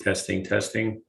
Testing, testing.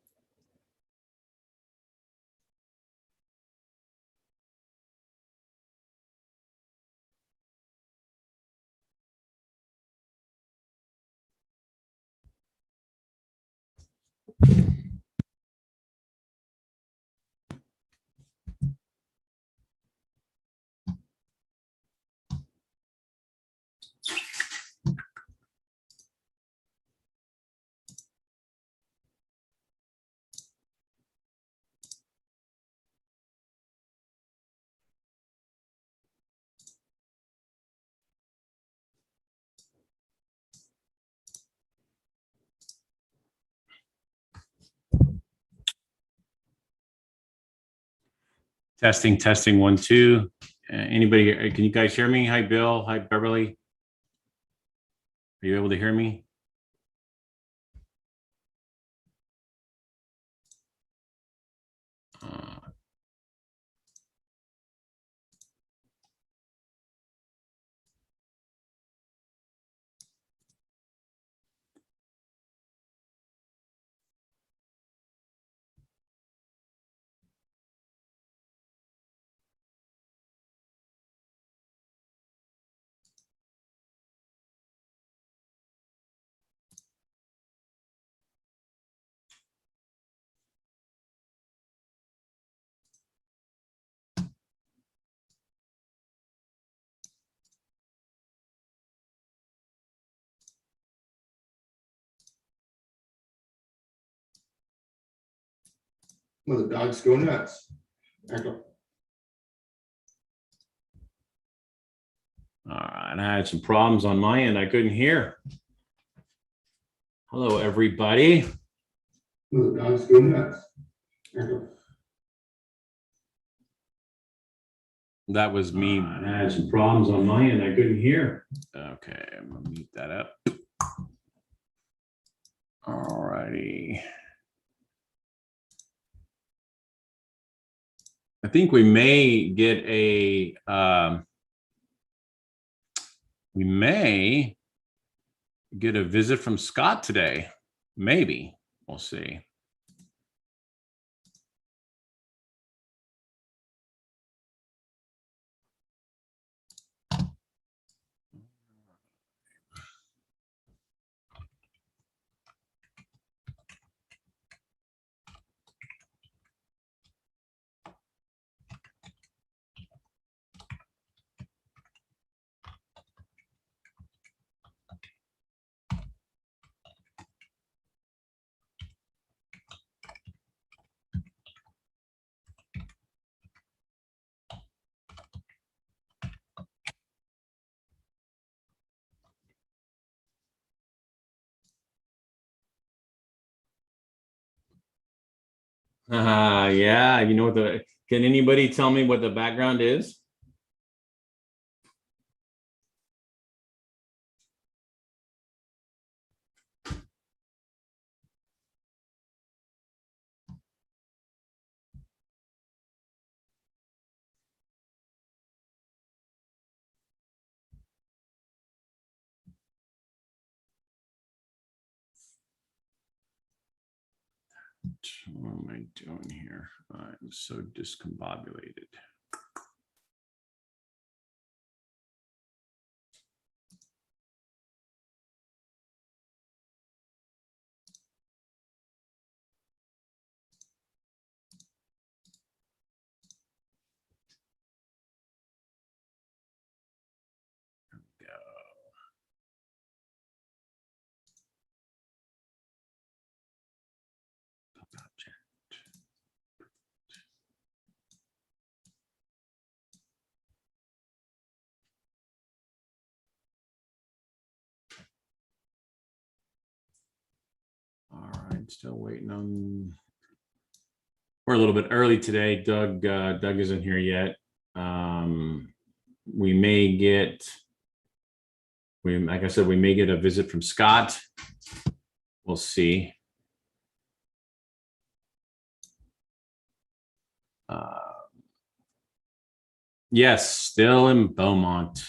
Testing, testing, 1, 2. Anybody, can you guys hear me? Hi, Bill. Hi, Beverly. Are you able to hear me? Well, the dogs go nuts. Echo. All right, I had some problems on my end. I couldn't hear. Hello, everybody. Well, the dogs go nuts. Echo. That was me. I had some problems on my end. I couldn't hear. Okay, I'm gonna mute that up. All righty. I think we may get a visit from Scott today. Maybe. We'll see. Yeah, you know what can anybody tell me what the background is? What am I doing here? I'm so discombobulated. All right, still waiting on. We're a little bit early today. Doug isn't here yet. We may get. Like I said, we may get a visit from Scott. We'll see. Yes, still in Beaumont.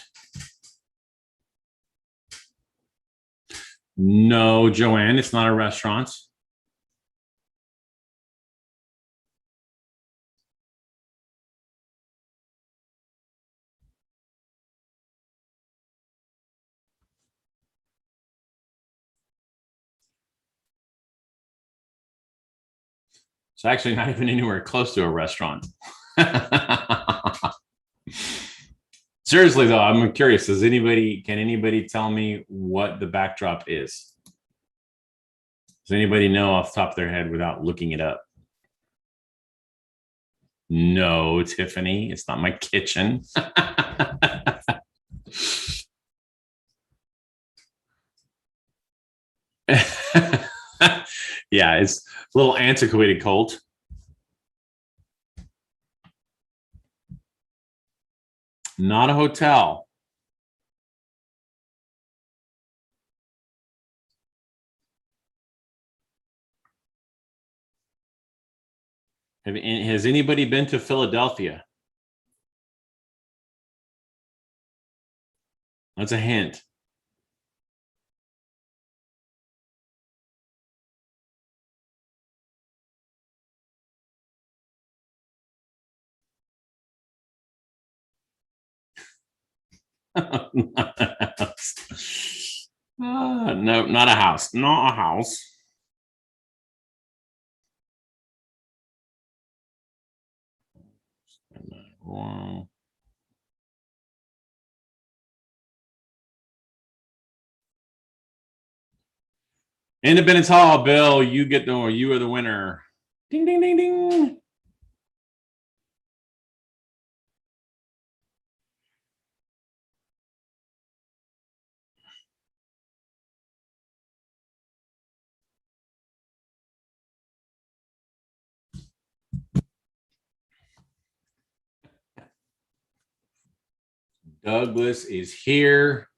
No, Joanne, it's not a restaurant. It's actually not even anywhere close to a restaurant. Seriously though, I'm curious. Can anybody tell me what the backdrop is? Does anybody know off the top of their head without looking it up? No, Tiffany, it's not my kitchen. Yeah, it's a little antiquated cult. Not a hotel. Has anybody been to Philadelphia? That's a hint. No, not a house. Not a house. Wrong. Independence Hall, Bill. You are the winner. Ding ding ding ding. Douglas is here.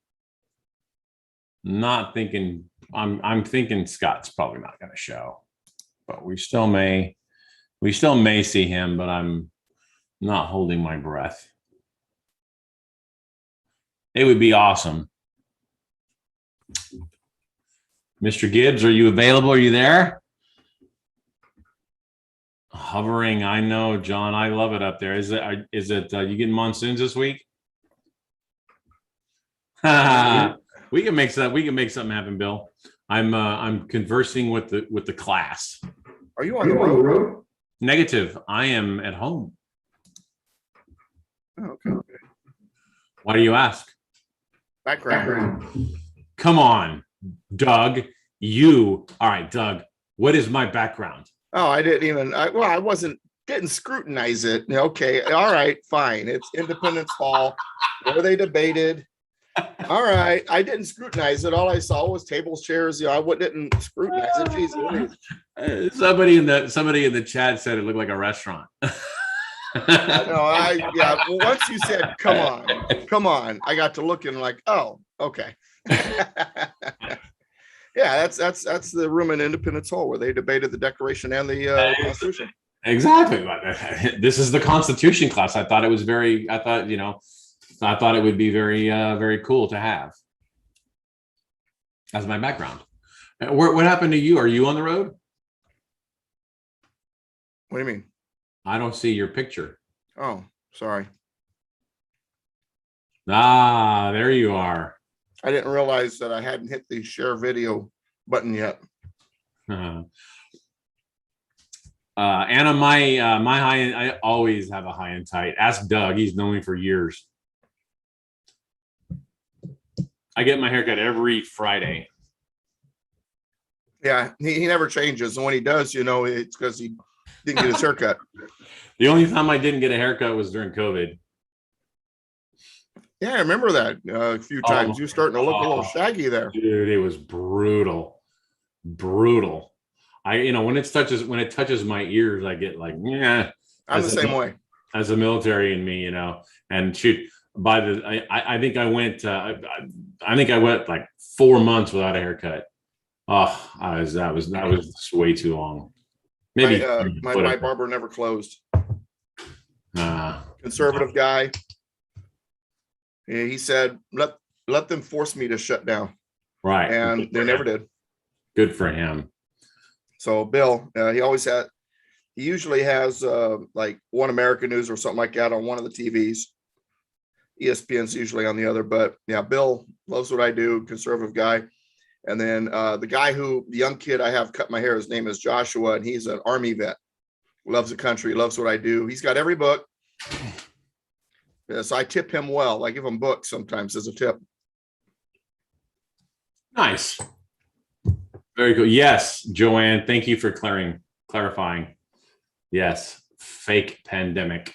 Not thinking. I'm thinking Scott's probably not going to show, but we still may see him, but I'm not holding my breath. It would be awesome. Mr. Gibbs, are you available? Are you there? Hovering, I know, John. I love it up there. Is it you getting monsoons this week? We can make something happen, Bill. I'm conversing with the class. Are you on the road? Negative. I am at home. Oh, okay. Why do you ask? Background. Come on, Doug. All right, Doug. What is my background? Oh, I didn't scrutinize it. Okay. All right, fine. It's Independence Hall where they debated. All right. I didn't scrutinize it. All I saw was tables, chairs. I didn't scrutinize it. Jesus. Somebody in the chat said it looked like a restaurant. Once you said, come on, I got to looking like, oh, okay. Yeah, that's the room in Independence Hall where they debated the Declaration and the Constitution. Exactly. This is the Constitution class. I thought it would be very, very cool to have as my background. What happened to you? Are you on the road? What do you mean? I don't see your picture. Oh, sorry. Ah, there you are. I didn't realize that I hadn't hit the share video button yet. Anna, my high end, I always have a high and tight. Ask Doug. He's known me for years. I get my haircut every Friday. Yeah, he never changes. And when he does, it's because he didn't get his haircut. The only time I didn't get a haircut was during COVID. Yeah, I remember that a few times. You're starting to look a little shaggy there. Dude, it was brutal. Brutal. When it touches my ears, I get like, yeah. I'm the same way. As a military in me, and shoot, I think I went like 4 months without a haircut. Oh, that was just way too long. Maybe my barber never closed. Conservative guy. He said, let them force me to shut down. Right. And they never did. Good for him. So Bill, he usually has like One American News or something like that on one of the TVs. ESPN's usually on the other, but yeah, Bill loves what I do, conservative guy. And then the young kid I have cut my hair, his name is Joshua, and he's an Army vet. loves the country, loves what I do. He's got every book. Yeah, so I tip him well. I give him books sometimes as a tip. Nice. Very good. Yes, Joanne, thank you for clarifying. Yes, fake pandemic.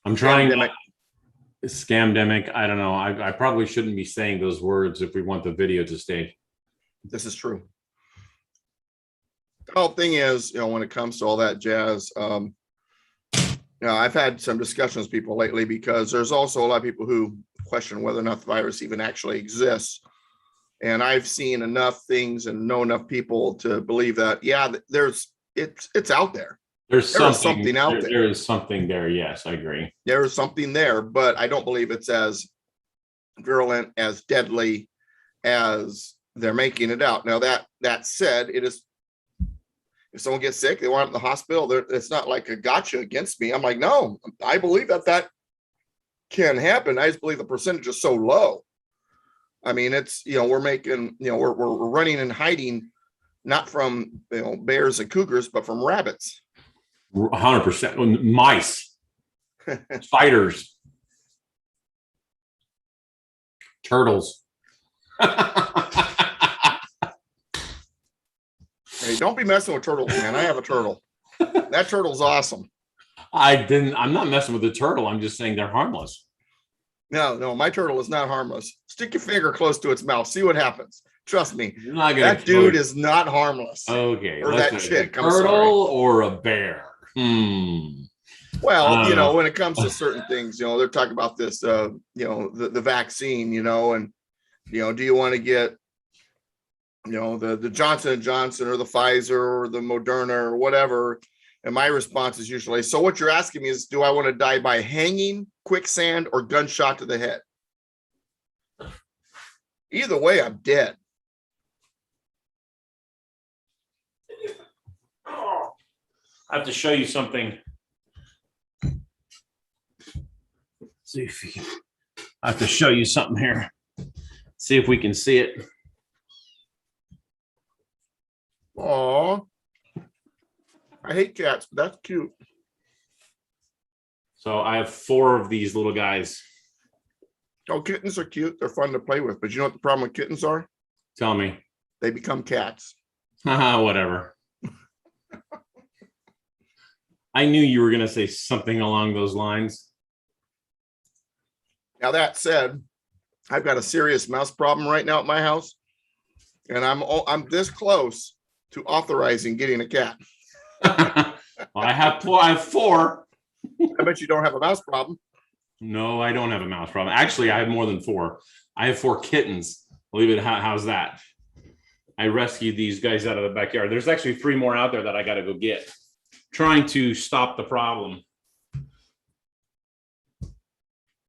I'm trying Scamdemic. Scamdemic. I don't know. I probably shouldn't be saying those words if we want the video to stay. This is true. The whole thing is, when it comes to all that jazz, I've had some discussions with people lately because there's also a lot of people who question whether or not the virus even actually exists. And I've seen enough things and know enough people to believe that, yeah, it's out there. There is something out there. There is something there. Yes, I agree. There is something there, but I don't believe it's as virulent, as deadly as they're making it out. Now, that said, it is, if someone gets sick, they want them in the hospital, it's not like a gotcha against me. I'm like, no, I believe that can happen. I just believe the percentage is so low. I mean, it's, we're making, we're running and hiding, not from, bears and cougars, but from rabbits. 100%. Mice, spiders, turtles. Hey, don't be messing with turtles, man. I have a turtle. That turtle's awesome. I'm not messing with the turtle. I'm just saying they're harmless. No, my turtle is not harmless. Stick your finger close to its mouth. See what happens. Trust me. That dude is not harmless. Okay. Or that chick. A turtle or a bear? Well, when it comes to certain things, they're talking about this, the vaccine, and, do you want to get, the Johnson & Johnson or the Pfizer or the Moderna or whatever? And my response is usually, so what you're asking me is, do I want to die by hanging, quicksand, or gunshot to the head? Either way, I'm dead. I have to show you something. See if you can. I have to show you something here. See if we can see it. Aw. I hate cats, but that's cute. So I have 4 of these little guys. Oh, kittens are cute. They're fun to play with. But you know what the problem with kittens are? Tell me. They become cats. Whatever. I knew you were going to say something along those lines. Now, that said, I've got a serious mouse problem right now at my house. And I'm this close to authorizing getting a cat. Well, I have 4. I bet you don't have a mouse problem. No, I don't have a mouse problem. Actually, I have more than 4. I have 4 kittens. Believe it. How's that? I rescued these guys out of the backyard. There's actually 3 more out there that I got to go get. Trying to stop the problem.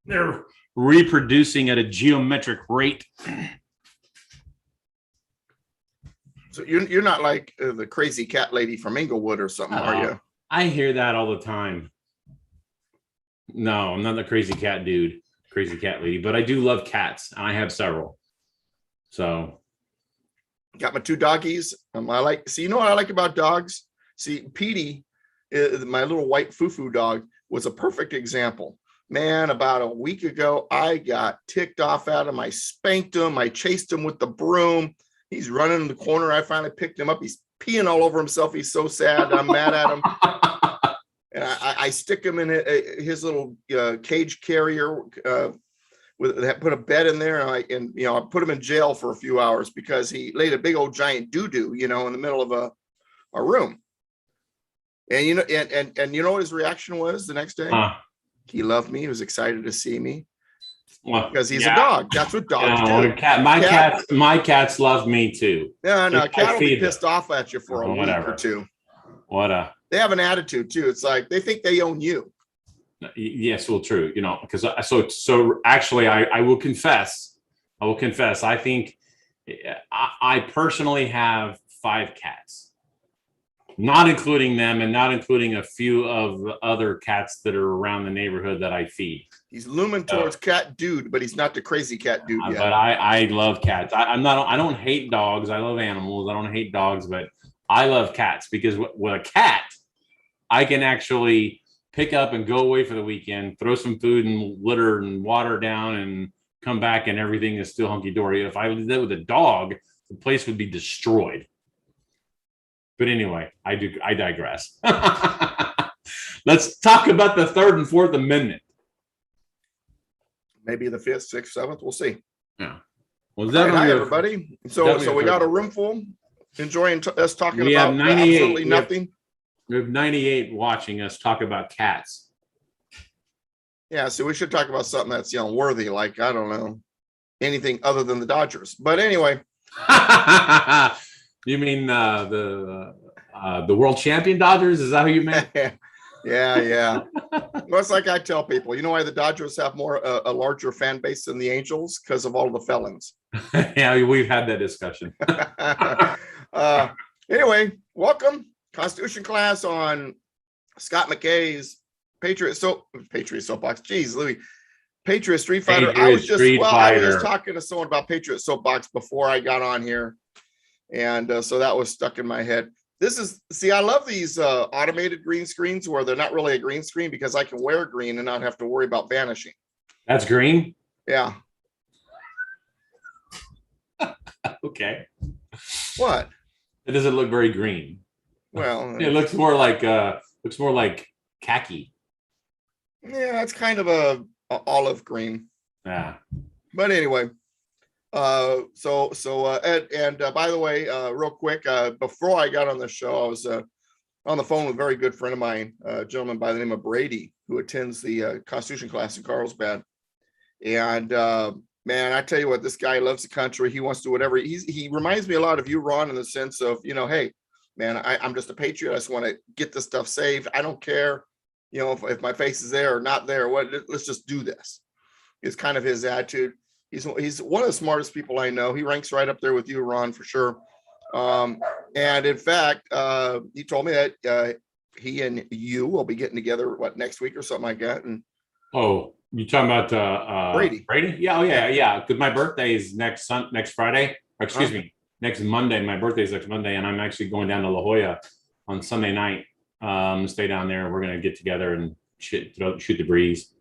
They're reproducing at a geometric rate. So you're not like the crazy cat lady from Inglewood or something, are you? I hear that all the time. No, I'm not the crazy cat dude, crazy cat lady, but I do love cats, and I have several. So, got my 2 doggies. You know what I like about dogs? See, Petey, my little white foo-foo dog, was a perfect example. Man, about a week ago, I got ticked off at him. I spanked him. I chased him with the broom. He's running in the corner. I finally picked him up. He's peeing all over himself. He's so sad. I'm mad at him. And I stick him in his little cage carrier put a bed in there. And I put him in jail for a few hours because he laid a big old giant doo-doo, in the middle of a room. And and you know what his reaction was the next day? He loved me. He was excited to see me. Well, because he's a dog. That's what dogs do. My cats love me too. No, cat will be pissed off at you for a week or 2. They have an attitude too. It's like they think they own you. Yes, well, true. Because so actually, I will confess. I think I personally have 5 cats. Not including them and not including a few of the other cats that are around the neighborhood that I feed. He's looming towards cat dude, but he's not the crazy cat dude yet. But I love cats. I don't hate dogs. I love animals. I don't hate dogs, but I love cats because with a cat, I can actually pick up and go away for the weekend, throw some food and litter and water down, and come back, and everything is still hunky dory. If I did that with a dog, the place would be destroyed. But anyway, I digress. Let's talk about the Third and Fourth Amendment. Maybe the 5th, 6th, 7th. We'll see. Yeah. Well, Hi, everybody. So definitely we a got a third. room full, enjoying us talking We have about 98. absolutely We have- nothing. We have 98 watching us talk about cats. Yeah, so we should talk about something that's worthy, like I don't know, anything other than the Dodgers. But anyway, You mean the world champion Dodgers? Is that who you meant? yeah. Well, it's like I tell people, you know why the Dodgers have a larger fan base than the Angels? Because of all the felons. Yeah, we've had that discussion. Anyway, welcome. Constitution class on Scott McKay's Patriot Soapbox. Jeez, Louis. Patriot Street Fighter. I was just talking to someone about Patriot Soapbox before I got on here. And so that was stuck in my head. I love these automated green screens where they're not really a green screen because I can wear green and not have to worry about vanishing. That's green? Yeah. Okay. What? It doesn't look very green. Well, It looks more like khaki. yeah, it's kind of a olive green. Yeah. But anyway, by the way, real quick, before I got on the show, I was on the phone with a very good friend of mine, a gentleman by the name of Brady, who attends the Constitution class in Carlsbad. And man, I tell you what, this guy loves the country. He wants to do whatever. He reminds me a lot of you, Ron, in the sense of, hey, man, I'm just a patriot. I just want to get this stuff saved. I don't care, if my face is there or not there. Let's just do this. It's kind of his attitude. He's one of the smartest people I know. He ranks right up there with you, Ron, for sure. And in fact, he told me that he and you will be getting together next week or something like that. And you talking about Brady? Yeah, yeah. Because my birthday is next Friday. Or excuse me, next Monday. My birthday is next Monday, and I'm actually going down to La Jolla on Sunday night. Stay down there. We're gonna get together and shoot the breeze.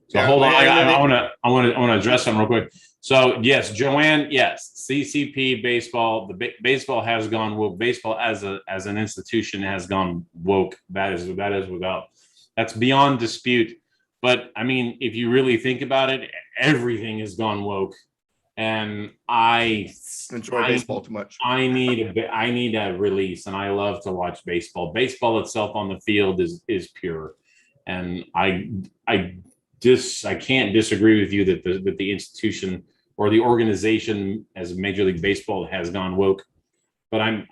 So hold on, I want to address something real quick. So yes, Joanne, yes, CCP baseball. Baseball has gone woke. Baseball as an institution has gone woke. That's beyond dispute. But I mean, if you really think about it, everything has gone woke. And I enjoy baseball too much. I need a release, and I love to watch baseball. Baseball itself on the field is pure, and I can't disagree with you that the institution or the organization as Major League Baseball has gone woke. But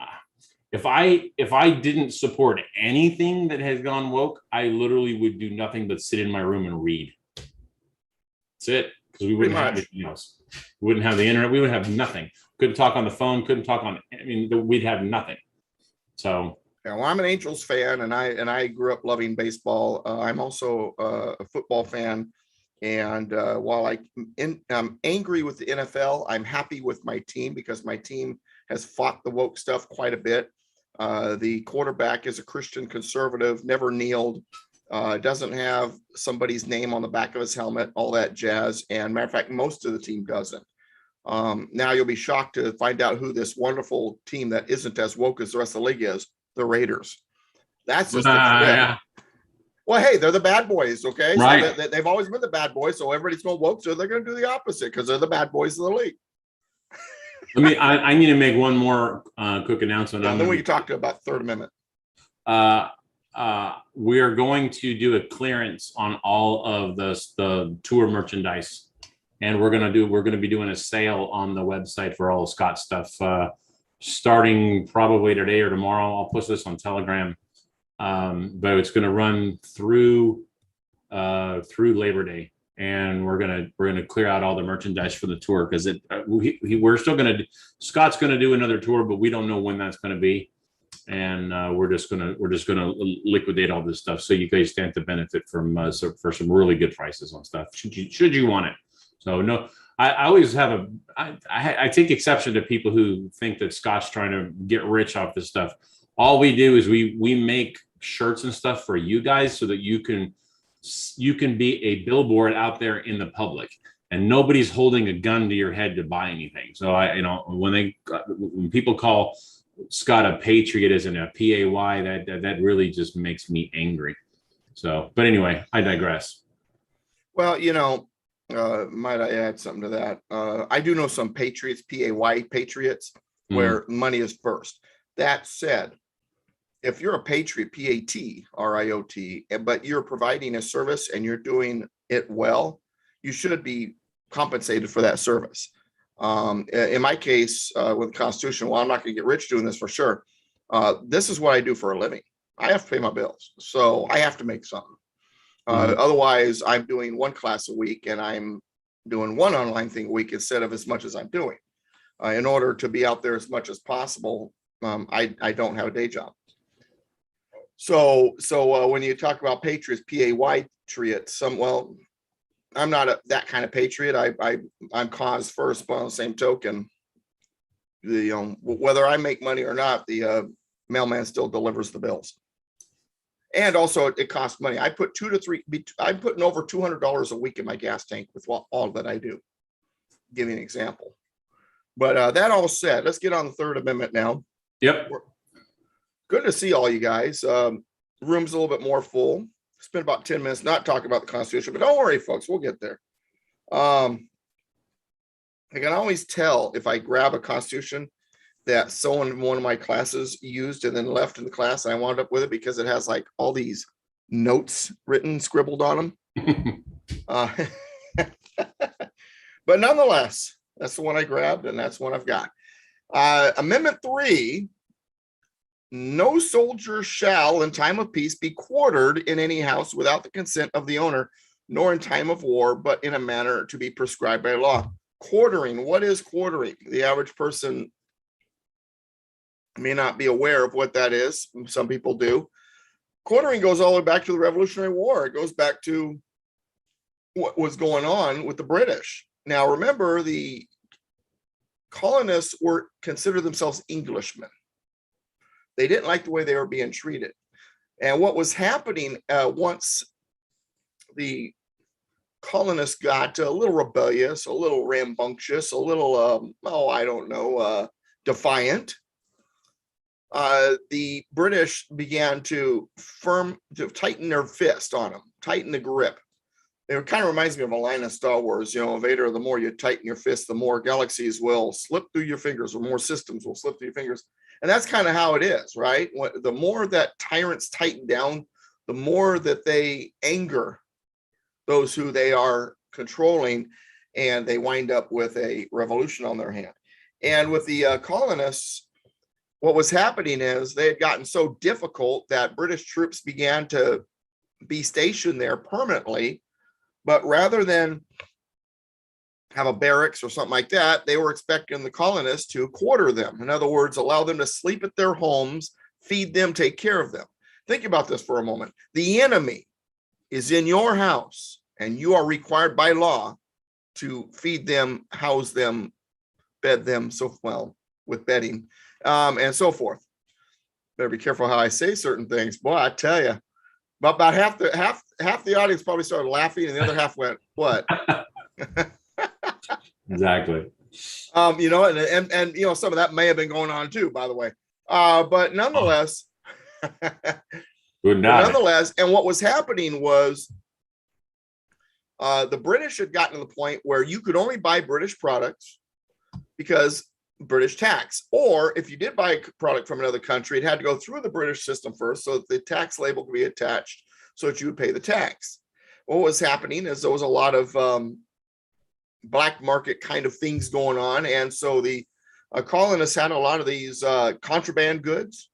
if I didn't support anything that has gone woke, I literally would do nothing but sit in my room and read. That's it, because we wouldn't have anything else. We wouldn't have the internet. We would have nothing. Couldn't talk on the phone. Couldn't talk on. I mean, we'd have nothing. So. Yeah, well, I'm an Angels fan, and I grew up loving baseball. I'm also a football fan, and while I'm angry with the NFL, I'm happy with my team because my team has fought the woke stuff quite a bit. The quarterback is a Christian conservative, never kneeled, doesn't have somebody's name on the back of his helmet, all that jazz. And matter of fact, most of the team doesn't. Now you'll be shocked to find out who this wonderful team that isn't as woke as the rest of the league is. The Raiders. That's just Yeah. Well, hey, they're the bad boys, okay? Right. So they've always been the bad boys, so everybody's going woke, so they're going to do the opposite because they're the bad boys of the league. I need to make one more quick announcement. And then we can talk about Third Amendment. We are going to do a clearance on all of the tour merchandise, and we're going to be doing a sale on the website for all of Scott's stuff. Starting probably today or tomorrow. I'll post this on Telegram, but it's going to run through Labor Day, and we're gonna clear out all the merchandise for the tour because we're still Scott's gonna do another tour, but we don't know when that's going to be, and we're just gonna liquidate all this stuff so you guys stand to benefit from for some really good prices on stuff should you want it. So no. I always I take exception to people who think that Scott's trying to get rich off this stuff. All we do is we make shirts and stuff for you guys so that you can be a billboard out there in the public, and nobody's holding a gun to your head to buy anything. So when people call Scott a patriot as in a PAY, that really just makes me angry. So, but anyway, I digress. Well, might I add something to that? I do know some patriots, PAY patriots, where money is first. That said, if you're a patriot, PATRIOT, but you're providing a service and you're doing it well, you should be compensated for that service. In my case, with the Constitution, well, I'm not going to get rich doing this for sure. This is what I do for a living. I have to pay my bills, so I have to make something. Otherwise, I'm doing one class a week and I'm doing one online thing a week instead of as much as I'm doing. In order to be out there as much as possible, I don't have a day job. So when you talk about patriots, PAY patriots, I'm not that kind of patriot. I'm cause first, but on the same token, whether I make money or not, the mailman still delivers the bills. And also it costs money. I'm putting over $200 a week in my gas tank with all that I do. Give you an example. But that all said, let's get on the Third Amendment now. Yep. Good to see all you guys. Room's a little bit more full. Spent about 10 minutes not talking about the Constitution, but don't worry, folks, we'll get there. I can always tell if I grab a Constitution that someone in one of my classes used and then left in the class, and I wound up with it because it has like all these notes scribbled on them. But nonetheless, that's the one I grabbed, and that's one I've got. Amendment 3. No soldier shall in time of peace be quartered in any house without the consent of the owner, nor in time of war, but in a manner to be prescribed by law. Quartering. What is quartering? The average person may not be aware of what that is. Some people do. Quartering goes all the way back to the Revolutionary War. It goes back to what was going on with the British. Now, remember, the colonists considered themselves Englishmen. They didn't like the way they were being treated. And what was happening once the colonists got a little rebellious, a little rambunctious, a little, defiant, the British began to tighten their fist on them, tighten the grip. It kind of reminds me of a line in Star Wars, Vader, the more you tighten your fist, the more galaxies will slip through your fingers, or more systems will slip through your fingers. And that's kind of how it is, right? The more that tyrants tighten down, the more that they anger those who they are controlling, and they wind up with a revolution on their hand. And with the colonists, what was happening is they had gotten so difficult that British troops began to be stationed there permanently. But rather than have a barracks or something like that, they were expecting the colonists to quarter them. In other words, allow them to sleep at their homes, feed them, take care of them. Think about this for a moment. The enemy is in your house, and you are required by law to feed them, house them, bed them, with bedding, and so forth. Better be careful how I say certain things. Boy, I tell you, about half the audience probably started laughing, and the other half went, "What?" Exactly. And some of that may have been going on too, by the way. But nonetheless, and what was happening was the British had gotten to the point where you could only buy British products because British tax, or if you did buy a product from another country, it had to go through the British system first, so that the tax label could be attached so that you would pay the tax. What was happening is there was a lot of black market kind of things going on, and so the colonists had a lot of these contraband goods,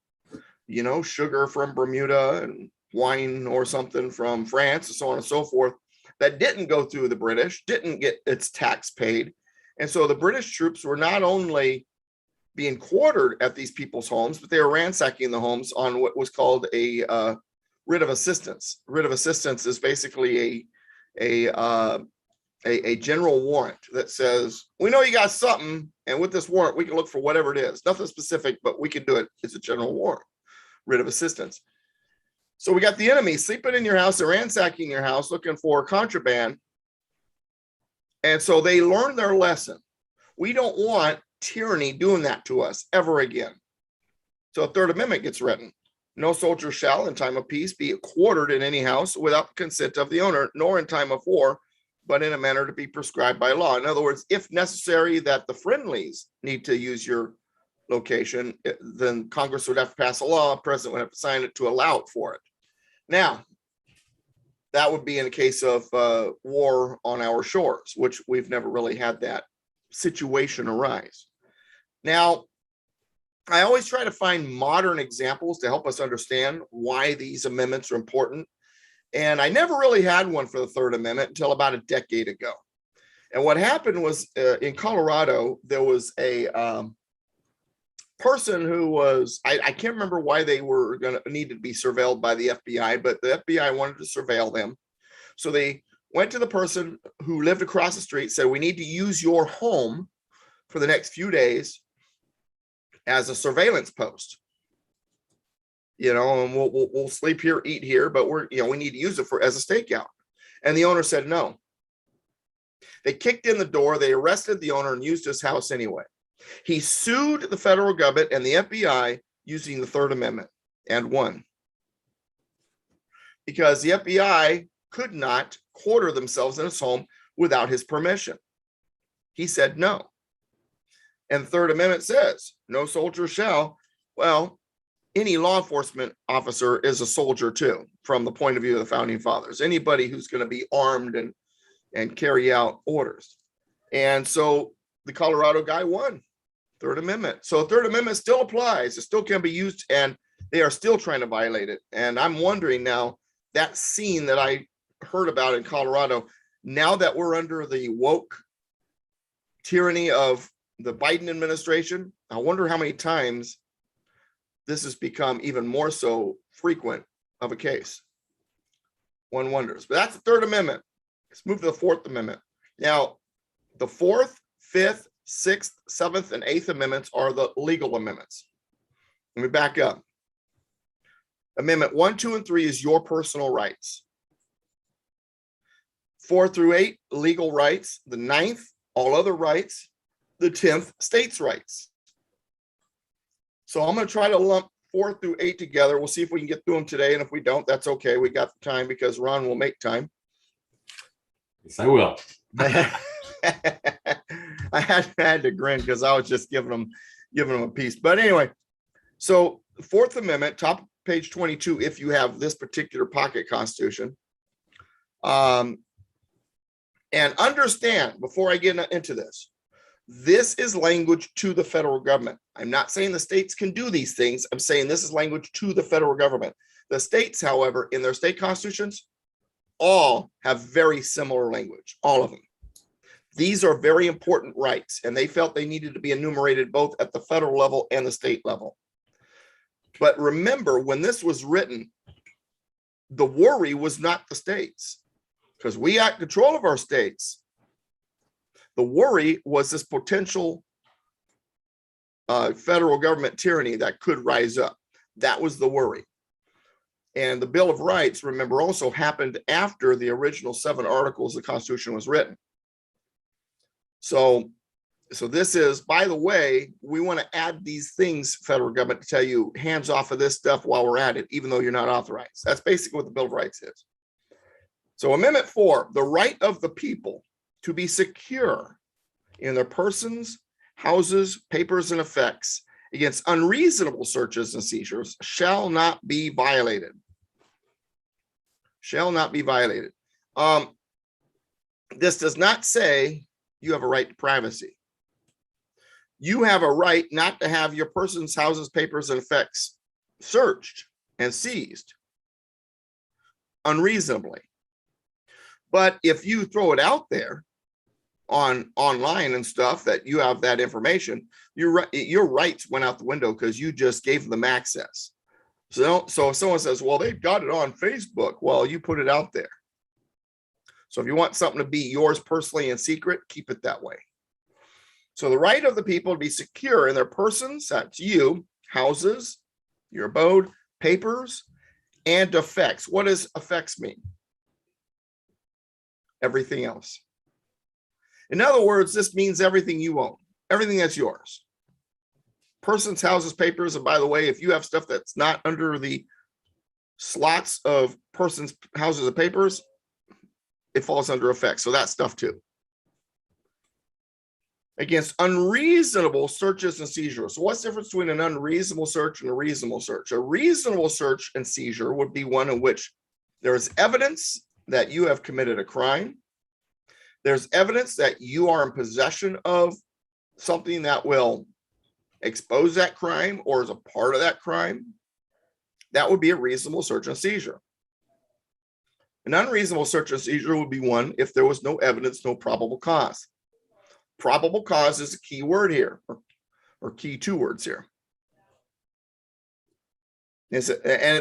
sugar from Bermuda and wine or something from France, and so on and so forth, that didn't go through the British, didn't get its tax paid. And so the British troops were not only being quartered at these people's homes, but they were ransacking the homes on what was called a writ of assistance. Writ of assistance is basically a general warrant that says, we know you got something, and with this warrant, we can look for whatever it is. Nothing specific, but we can do it. It's a general warrant. writ of assistance. So we got the enemy sleeping in your house, they're ransacking your house, looking for contraband. And so they learned their lesson. We don't want tyranny doing that to us ever again. So a Third Amendment gets written. No soldier shall in time of peace be quartered in any house without the consent of the owner, nor in time of war, but in a manner to be prescribed by law. In other words, if necessary that the friendlies need to use your location, then Congress would have to pass a law, the president would have to sign it to allow it for it. Now, that would be in a case of war on our shores, which we've never really had that situation arise. Now, I always try to find modern examples to help us understand why these amendments are important. And I never really had one for the Third Amendment until about a decade ago. And what happened was in Colorado, there was a person who was, I can't remember why they were going to need to be surveilled by the FBI, but the FBI wanted to surveil them. So they went to the person who lived across the street, said, we need to use your home for the next few days as a surveillance post, and we'll sleep here, eat here, but we need to use it as a stakeout. And the owner said no. They kicked in the door, they arrested the owner and used his house anyway. He sued the federal government and the FBI using the Third Amendment and won. Because the FBI could not quarter themselves in his home without his permission. He said no. And the Third Amendment says, no soldier shall. Well, any law enforcement officer is a soldier too, from the point of view of the founding fathers. Anybody who's going to be armed and carry out orders. And so the Colorado guy won Third Amendment. So Third Amendment still applies. It still can be used, and they are still trying to violate it. And I'm wondering now, that scene that I heard about in Colorado, now that we're under the woke tyranny of the Biden administration, I wonder how many times this has become even more so frequent of a case. One wonders. But that's the Third Amendment. Let's move to the Fourth Amendment. Now, the Fourth, Fifth, Sixth, Seventh, and Eighth Amendments are the legal amendments. Let me back up. Amendment 1, 2, and 3 is your personal rights. 4 through 8, legal rights. The 9th, all other rights. The 10th, states' rights. So I'm going to try to lump 4 through 8 together. We'll see if we can get through them today. And if we don't, that's okay. We got the time because Ron will make time. Yes, I will. I had to grin because I was just giving them a piece. But anyway, so the Fourth Amendment, top of page 22, if you have this particular pocket constitution. And understand, before I get into this, this is language to the federal government. I'm not saying the states can do these things. I'm saying this is language to the federal government. The states, however, in their state constitutions, all have very similar language, all of them. These are very important rights, and they felt they needed to be enumerated both at the federal level and the state level. But remember, when this was written, the worry was not the states, because we got control of our states. The worry was this potential federal government tyranny that could rise up. That was the worry. And the Bill of Rights, remember, also happened after the original 7 articles of the Constitution was written. So this is, by the way, we want to add these things, federal government, to tell you hands off of this stuff while we're at it, even though you're not authorized. That's basically what the Bill of Rights is. So Amendment 4, the right of the people to be secure in their persons, houses, papers, and effects against unreasonable searches and seizures shall not be violated. Shall not be violated. This does not say you have a right to privacy. You have a right not to have your persons, houses, papers, and effects searched and seized unreasonably. But if you throw it out there online and stuff that you have that information, your rights went out the window because you just gave them access. So if someone says, well, they've got it on Facebook, well, you put it out there. So if you want something to be yours personally in secret, keep it that way. So the right of the people to be secure in their persons, that's you, houses, your abode, papers, and effects. What does effects mean? Everything else. In other words, this means everything you own, everything that's yours. Persons, houses, papers, and by the way, if you have stuff that's not under the slots of persons, houses, and papers, it falls under effects. So that stuff too. Against unreasonable searches and seizures. So what's the difference between an unreasonable search and a reasonable search? A reasonable search and seizure would be one in which there is evidence that you have committed a crime. There's evidence that you are in possession of something that will expose that crime or is a part of that crime. That would be a reasonable search and seizure. An unreasonable search and seizure would be one if there was no evidence, no probable cause. Probable cause is a key word here, or key two words here. And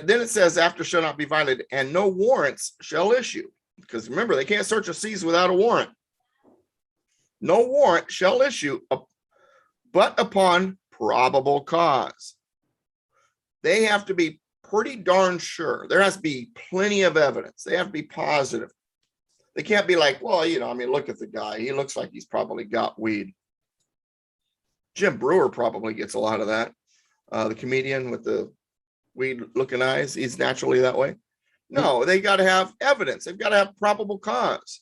then it says, after shall not be violated, and no warrants shall issue. Because remember, they can't search or seize without a warrant. No warrant shall issue, but upon probable cause. They have to be pretty darn sure. There has to be plenty of evidence. They have to be positive. They can't be like, well, you know, I mean, look at the guy. He looks like he's probably got weed. Jim Brewer probably gets a lot of that. The comedian with the weed looking eyes, he's naturally that way. No, they got to have evidence. They've got to have probable cause.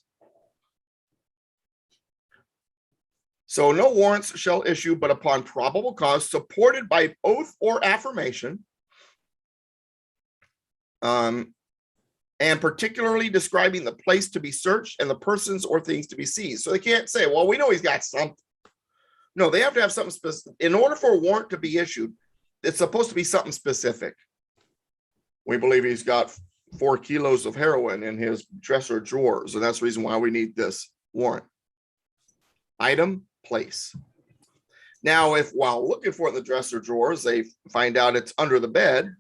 So no warrants shall issue, but upon probable cause supported by oath or affirmation, and particularly describing the place to be searched and the persons or things to be seized. So they can't say, well, we know he's got something. No, they have to have something specific. In order for a warrant to be issued, it's supposed to be something specific. We believe he's got 4 kilos of heroin in his dresser drawers, and that's the reason why we need this warrant. Item, place. Now, if while looking for it in the dresser drawers, they find out it's under the bed,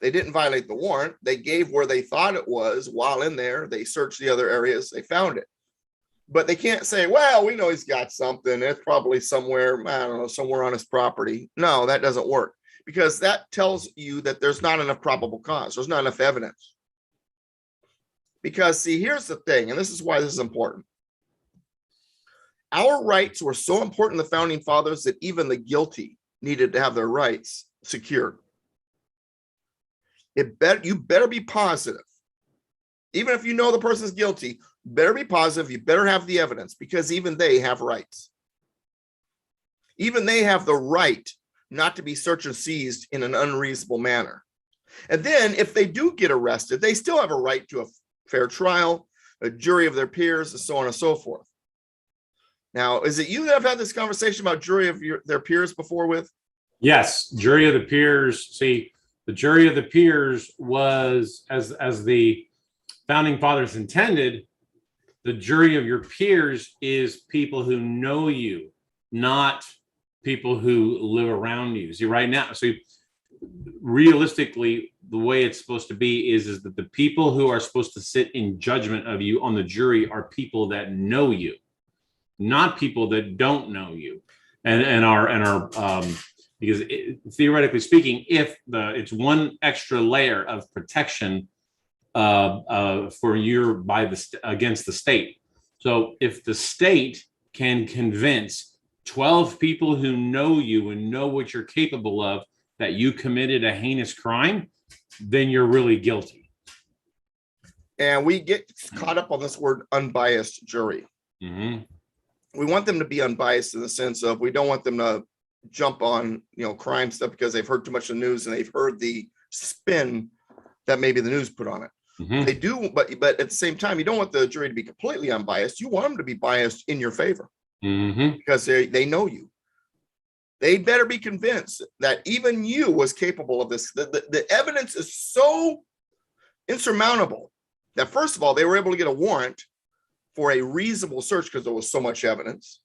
they didn't violate the warrant. They gave where they thought it was. While in there, they searched the other areas. They found it. But they can't say, well, we know he's got something. It's probably somewhere, I don't know, somewhere on his property. No, that doesn't work, because that tells you that there's not enough probable cause. There's not enough evidence. Because, see, here's the thing, and this is why this is important. Our rights were so important to the founding fathers that even the guilty needed to have their rights secured. You better be positive. Even if you know the person's guilty, better be positive. You better have the evidence, because even they have rights. Even they have the right not to be searched and seized in an unreasonable manner. And then if they do get arrested, they still have a right to a fair trial, a jury of their peers, and so on and so forth. Now, is it you that have had this conversation about jury of their peers before with? Yes, jury of the peers. See, the jury of the peers was, as the founding fathers intended, the jury of your peers is people who know you, not people who live around you. See, right now, so realistically, the way it's supposed to be is that the people who are supposed to sit in judgment of you on the jury are people that know you, not people that don't know you, and are because theoretically speaking, if it's one extra layer of protection for your against the state. So if the state can convince 12 people who know you and know what you're capable of that you committed a heinous crime, then you're really guilty. And we get caught up on this word unbiased jury. Mm-hmm. We want them to be unbiased in the sense of we don't want them to jump on, crime stuff because they've heard too much of the news and they've heard the spin that maybe the news put on it. Mm-hmm. They do, but at the same time, you don't want the jury to be completely unbiased. You want them to be biased in your favor, mm-hmm. because they know you. They better be convinced that even you was capable of this. The evidence is so insurmountable that, first of all, they were able to get a warrant for a reasonable search because there was so much evidence.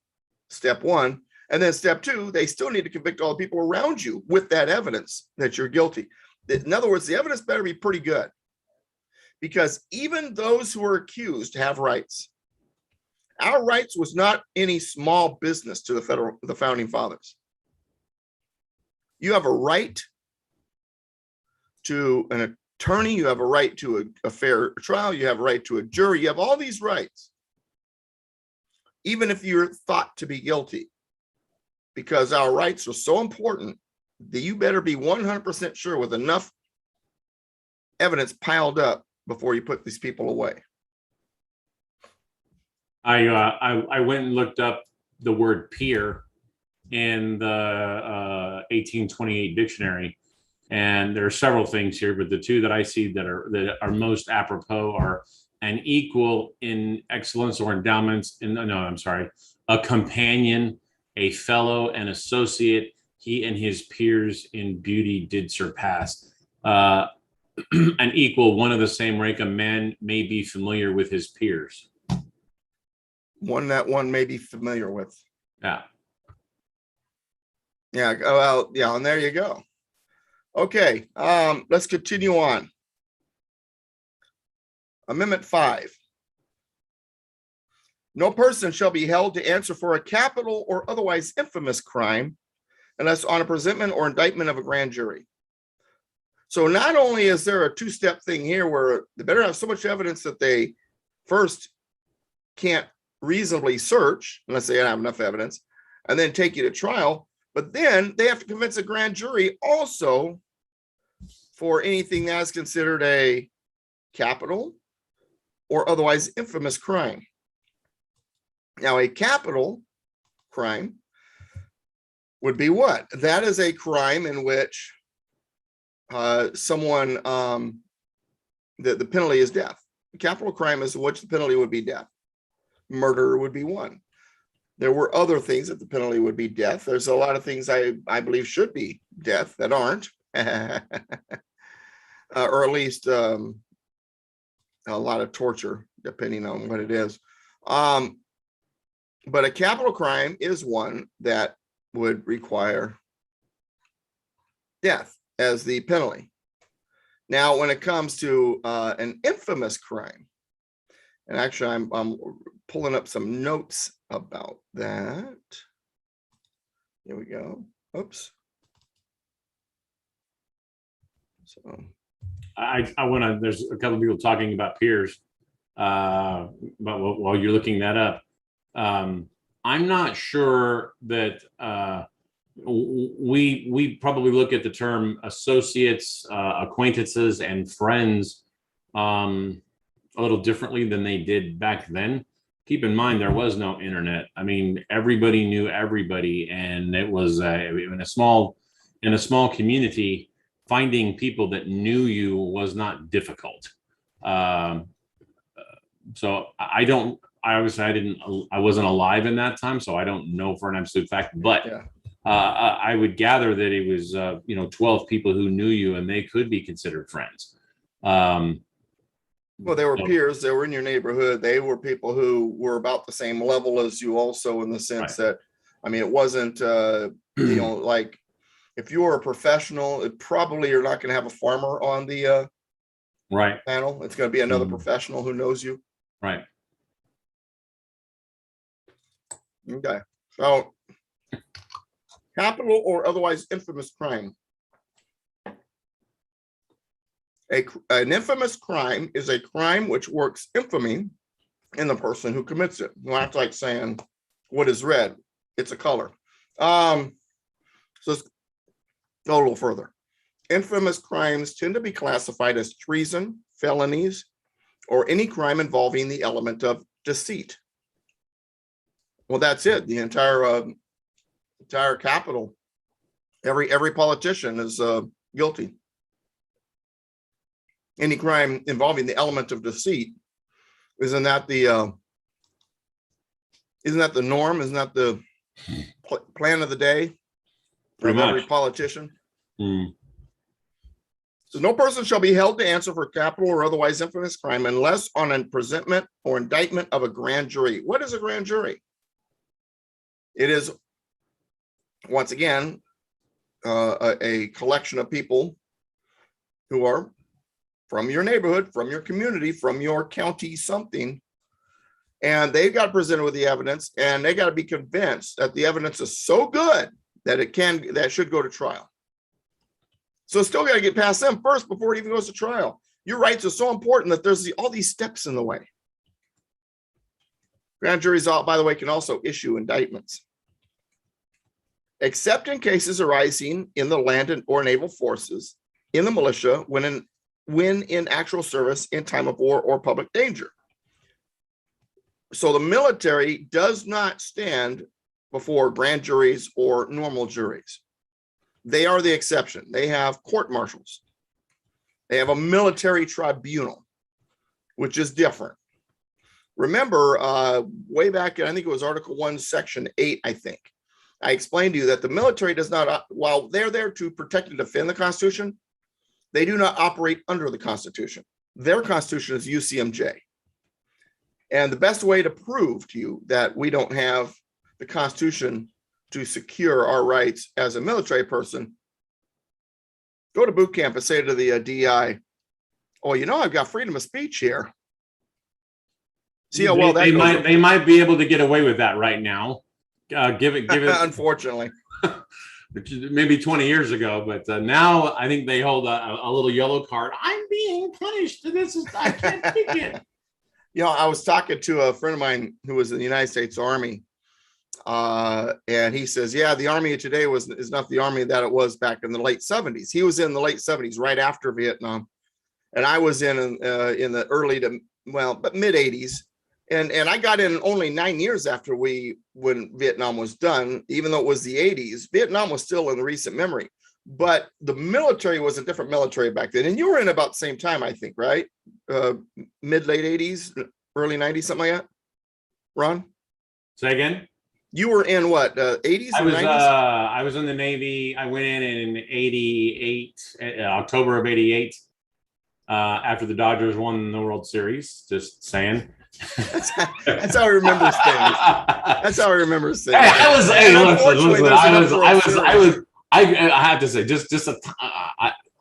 Step one. And then step two, they still need to convict all the people around you with that evidence that you're guilty. In other words, the evidence better be pretty good, because even those who are accused have rights. Our rights was not any small business to the founding fathers. You have a right to an attorney, you have a right to a fair trial, you have a right to a jury, you have all these rights, even if you're thought to be guilty, because our rights are so important that you better be 100% sure with enough evidence piled up before you put these people away. I went and looked up the word peer in the 1828 dictionary, and there are several things here, but the two that I see that are most apropos are an equal in excellence or endowments. A companion, a fellow, an associate. He and his peers in beauty did surpass. An equal, one of the same rank. A man may be familiar with his peers. One that one may be familiar with. Yeah. Yeah. Well, yeah. And there you go. Okay. Let's continue on. Amendment 5. No person shall be held to answer for a capital or otherwise infamous crime unless on a presentment or indictment of a grand jury. So not only is there a two-step thing here where they better have so much evidence that they first can't reasonably search unless they have enough evidence and then take you to trial, but then they have to convince a grand jury also for anything that's considered a capital or otherwise infamous crime. Now, a capital crime would be what? That is a crime in which someone, the penalty is death. A capital crime is which the penalty would be death. Murder would be one. There were other things that the penalty would be death. There's a lot of things I believe should be death that aren't, or at least a lot of torture, depending on what it is. But a capital crime is one that would require death as the penalty. Now, when it comes to an infamous crime, and actually I'm pulling up some notes about that. Here we go. Oops. So I want to, there's a couple of people talking about peers, but while you're looking that up, I'm not sure that we probably look at the term associates, acquaintances, and friends a little differently than they did back then. Keep in mind, there was no internet. I mean, everybody knew everybody, and it was in a small community. Finding people that knew you was not difficult. So I wasn't alive in that time, so I don't know for an absolute fact, but yeah. I would gather that it was 12 people who knew you, and they could be considered friends. Well, they were peers. They were in your neighborhood. They were people who were about the same level as you, also in the sense that, I mean, it wasn't like if you were a professional, it probably you're not going to have a farmer on the panel. It's going to be another professional who knows you. Right. Okay. So, capital or otherwise infamous crime. An infamous crime is a crime which works infamy in the person who commits it. You act like saying, what is red? It's a color. So let's go a little further. Infamous crimes tend to be classified as treason, felonies, or any crime involving the element of deceit. Well, that's it. The entire capital. Every politician is guilty. Any crime involving the element of deceit, isn't that the norm? Isn't that the plan of the day for every politician? So no person shall be held to answer for capital or otherwise infamous crime unless on a presentment or indictment of a grand jury. What is a grand jury? It is, once again, a collection of people who are from your neighborhood, from your community, from your county, something, and they got presented with the evidence, and they got to be convinced that the evidence is so good that that should go to trial. So still got to get past them first before it even goes to trial. Your rights are so important that there's all these steps in the way. Grand juries, by the way, can also issue indictments, except in cases arising in the land or naval forces, in the militia, when in actual service in time of war or public danger. So the military does not stand before grand juries or normal juries. They are the exception. They have court martials. They have a military tribunal, which is different. Remember, way back in, I think it was Article 1, Section 8, I think, I explained to you that the military does not, while they're there to protect and defend the Constitution, they do not operate under the Constitution. Their Constitution is UCMJ. And the best way to prove to you that we don't have the Constitution to secure our rights as a military person, go to boot camp and say to the DI, oh, you know, I've got freedom of speech here. See how well they might be able to get away with that right now. Give it. Unfortunately, maybe 20 years ago, but now I think they hold a little yellow card. I'm being punished. I can't take it. You know, I was talking to a friend of mine who was in the United States Army, and he says, "Yeah, the Army of today is not the Army that it was back in the late 70s." He was in the late 70s, right after Vietnam, and I was in the early to mid 80s. And I got in only 9 years after when Vietnam was done, even though it was the 80s. Vietnam was still in the recent memory, but the military was a different military back then. And you were in about the same time, I think, right? Mid, late 80s, early 90s, something like that. Ron? Say again? You were in what, 80s and 90s? I was in the Navy. I went in 88, October of 88, after the Dodgers won the World Series, just saying. That's how I remember things. That's how I remember things. Hey, I have to say,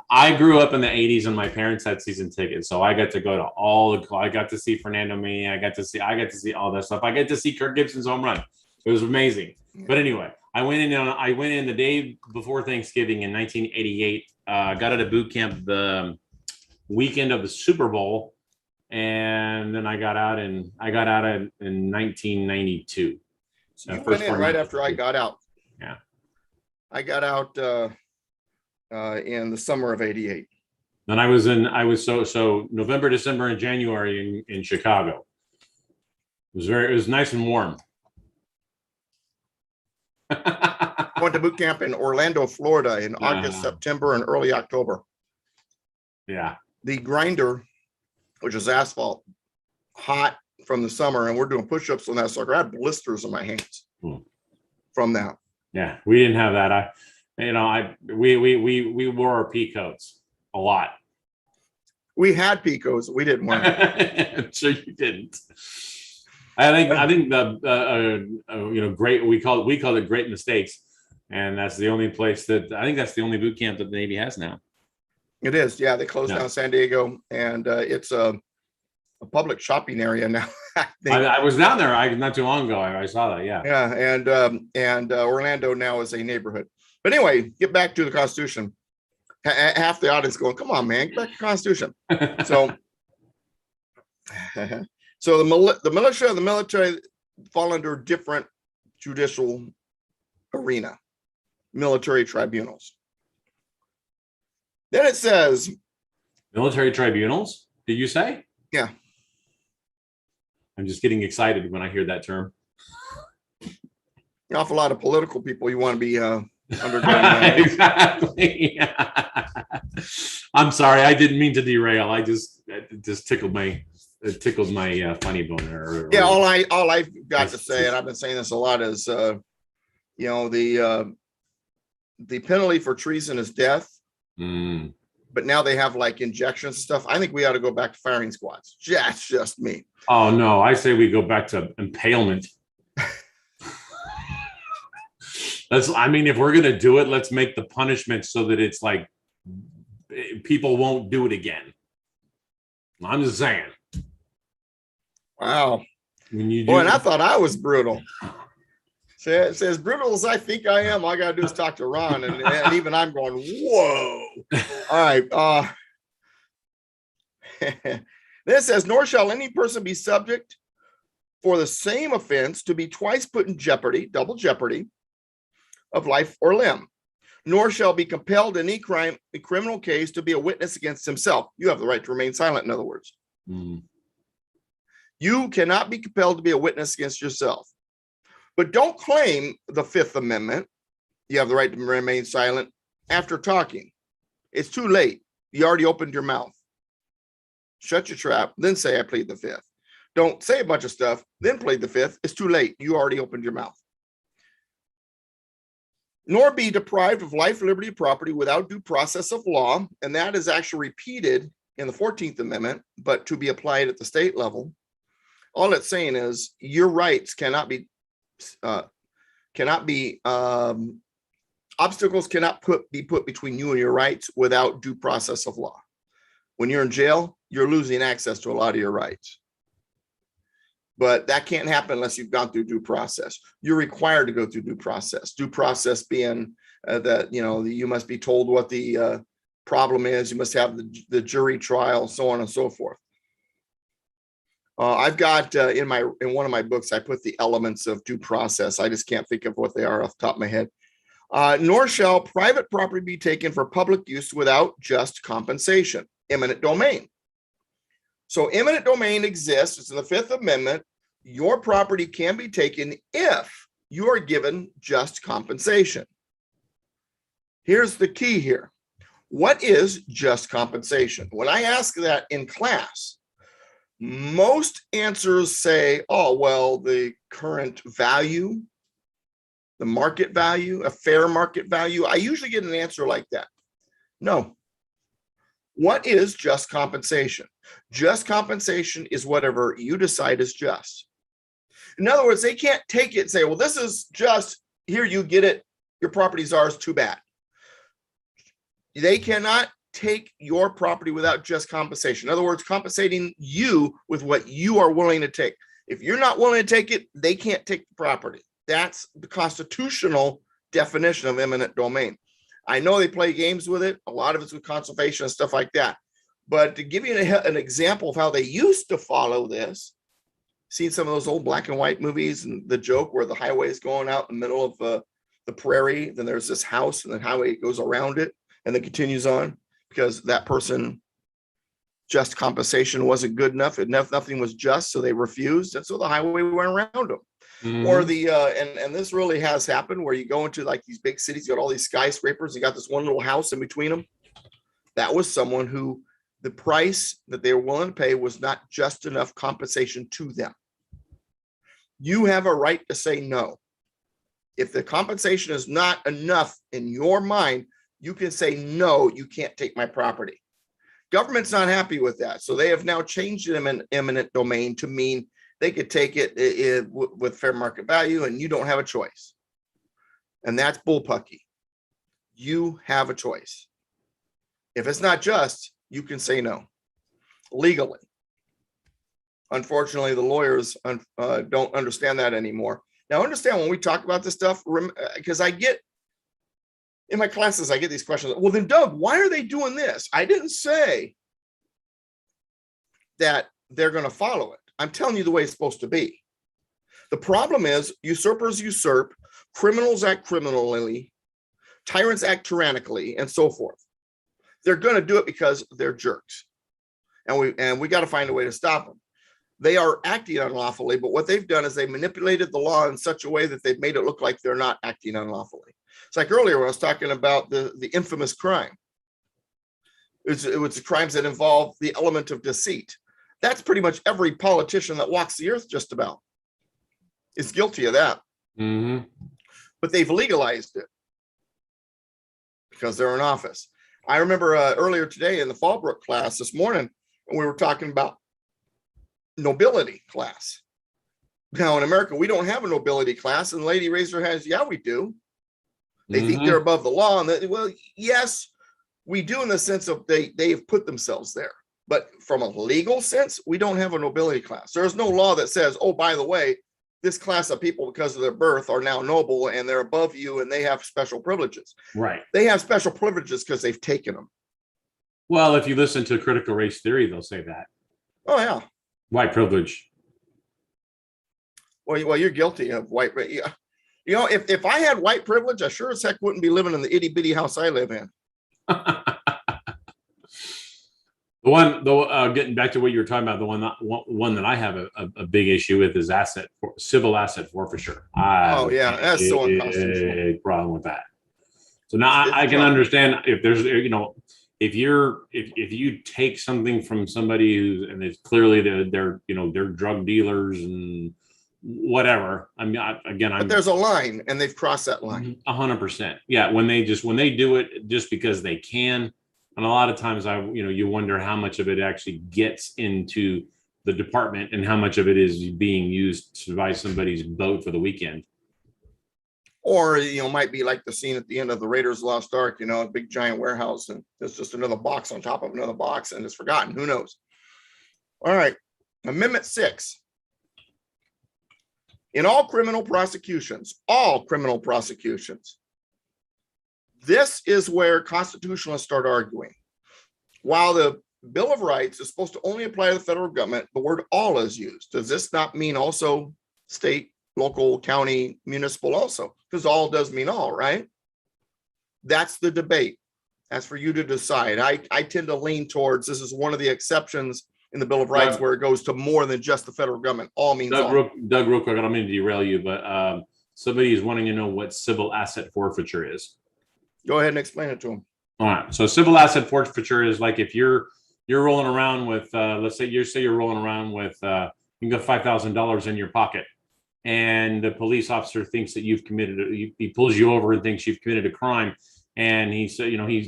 I grew up in the 80s and my parents had season tickets, so I got to go to I got to see Fernando Mania, I got to see all that stuff. I got to see Kirk Gibson's home run. It was amazing. But anyway, I went in the day before Thanksgiving in 1988. Got out of boot camp the weekend of the Super Bowl. And then I got out in 1992. So you went in right after I got out. Yeah. I got out in the summer of 88. And I was November, December, and January in Chicago. It was nice and warm. Went to boot camp in Orlando, Florida in August, September, and early October. Yeah. The grinder, which is asphalt, hot from the summer, and we're doing push-ups on that sucker. I had blisters on my hands from that. Yeah, we didn't have that. We wore our pea coats a lot. We had Picos. We didn't wear them. I'm sure you didn't. I think the great we call it Great Mistakes, and that's the only place that's the only boot camp that the Navy has now. It is, yeah. They closed down San Diego, and it's a public shopping area now. I was down there not too long ago. I saw that. Yeah. Yeah, and Orlando now is a neighborhood. But anyway, get back to the Constitution. Half the audience going, "Come on, man, get back to the Constitution." So the militia and the military fall under different judicial arena, military tribunals. Then it says military tribunals. Did you say? Yeah. I'm just getting excited when I hear that term. An awful lot of political people you want to be undergoing. Exactly. I'm sorry, I didn't mean to derail. It just tickled my funny bone there. Yeah, all I've got to say, and I've been saying this a lot, is the penalty for treason is death. But now they have like injections and stuff. I think we ought to go back to firing squads. That's just me. Oh no, I say we go back to impalement. If we're gonna do it, let's make the punishment so that it's like people won't do it again. I'm just saying. Wow. When you and I thought I was brutal. It says brutal as I think I am. All I gotta do is talk to Ron, and even I'm going, whoa. All right. Then it says, nor shall any person be subject for the same offense to be twice put in jeopardy, double jeopardy of life or limb, nor shall be compelled in any criminal case to be a witness against himself. You have the right to remain silent, in other words. Mm. You cannot be compelled to be a witness against yourself. But don't claim the Fifth Amendment. You have the right to remain silent after talking. It's too late. You already opened your mouth. Shut your trap, then say I plead the Fifth. Don't say a bunch of stuff, then plead the Fifth. It's too late. You already opened your mouth. Nor be deprived of life, liberty, property without due process of law. And that is actually repeated in the 14th Amendment, but to be applied at the state level. All it's saying is your rights cannot be obstacles cannot be put between you and your rights without due process of law. When you're in jail, you're losing access to a lot of your rights. But that can't happen unless you've gone through due process. You're required to go through due process. Due process being that, you must be told what the problem is. You must have the jury trial, so on and so forth. I've got in one of my books, I put the elements of due process. I just can't think of what they are off the top of my head. Nor shall private property be taken for public use without just compensation. Eminent domain. So eminent domain exists. It's in the Fifth Amendment. Your property can be taken if you are given just compensation. Here's the key here. What is just compensation? When I ask that in class, most answers say, oh, well, the current value, the market value, a fair market value. I usually get an answer like that. No. What is just compensation? Just compensation is whatever you decide is just. In other words, they can't take it and say, well, this is just, here, you get it. Your property's ours, too bad. They cannot take your property without just compensation. In other words, compensating you with what you are willing to take. If you're not willing to take it, they can't take the property. That's the constitutional definition of eminent domain. I know they play games with it. A lot of it's with conservation and stuff like that. But to give you an example of how they used to follow this, seen some of those old black and white movies and the joke where the highway is going out in the middle of the prairie. Then there's this house and the highway goes around it and then continues on because that person just compensation wasn't good enough. Nothing was just, so they refused. And so the highway went around them. Mm-hmm. Or the and this really has happened where you go into like these big cities, you got all these skyscrapers, you got this one little house in between them. That was someone who the price that they were willing to pay was not just enough compensation to them. You have a right to say no. If the compensation is not enough in your mind, you can say no, you can't take my property. Government's not happy with that. So they have now changed it in eminent domain to mean they could take it with fair market value and you don't have a choice. And that's bullpucky. You have a choice. If it's not just, you can say no legally. Unfortunately, the lawyers don't understand that anymore. Now, understand when we talk about this stuff, because I get in my classes, I get these questions. Well, then, Doug, why are they doing this? I didn't say that they're going to follow it. I'm telling you the way it's supposed to be. The problem is usurpers usurp, criminals act criminally, tyrants act tyrannically, and so forth. They're going to do it because they're jerks. And we got to find a way to stop them. They are acting unlawfully, but what they've done is they manipulated the law in such a way that they've made it look like they're not acting unlawfully. It's like earlier when I was talking about the infamous crime. It was the crimes that involve the element of deceit. That's pretty much every politician that walks the earth just about is guilty of that. Mm-hmm. But they've legalized it because they're in office. I remember earlier today in the Fallbrook class this morning, we were talking about nobility class. Now in America, we don't have a nobility class. And the lady raised her hands. Yeah, we do. They think they're above the law. And well, yes, we do in the sense of they've put themselves there. But from a legal sense, we don't have a nobility class. There's no law that says, oh, by the way, this class of people, because of their birth, are now noble and they're above you and they have special privileges. Right. They have special privileges because they've taken them. Well, if you listen to critical race theory, they'll say that. Oh yeah. White privilege. Well, you're guilty of white. Yeah. You know, if I had white privilege, I sure as heck wouldn't be living in the itty bitty house I live in. Getting back to what you were talking about, the one that I have a big issue with is civil asset forfeiture. Oh yeah, that's so unconstitutional. Big problem with that. So now I can understand if there's, you know, if you take something from somebody and it's clearly they're drug dealers and whatever. I mean, but there's a line and they've crossed that line. 100%. Yeah, when they do it just because they can. And a lot of times you wonder how much of it actually gets into the department and how much of it is being used to buy somebody's boat for the weekend. Or, might be like the scene at the end of the Raiders Lost Ark, a big giant warehouse and there's just another box on top of another box and it's forgotten. Who knows? All right. Amendment 6. In all criminal prosecutions, this is where constitutionalists start arguing. While the Bill of Rights is supposed to only apply to the federal government, the word all is used. Does this not mean also state, local, county, municipal also? Because all does mean all, right? That's the debate. That's for you to decide. I tend to lean towards this is one of the exceptions in the Bill of Rights where it goes to more than just the federal government. All means all. Doug, real quick, I don't mean to derail you, but somebody is wanting to know what civil asset forfeiture is. Go ahead and explain it to them. All right. So civil asset forfeiture is like if you're rolling around with, let's say you're rolling around with, you got $5,000 in your pocket, and the police officer thinks that he pulls you over and thinks you've committed a crime, and he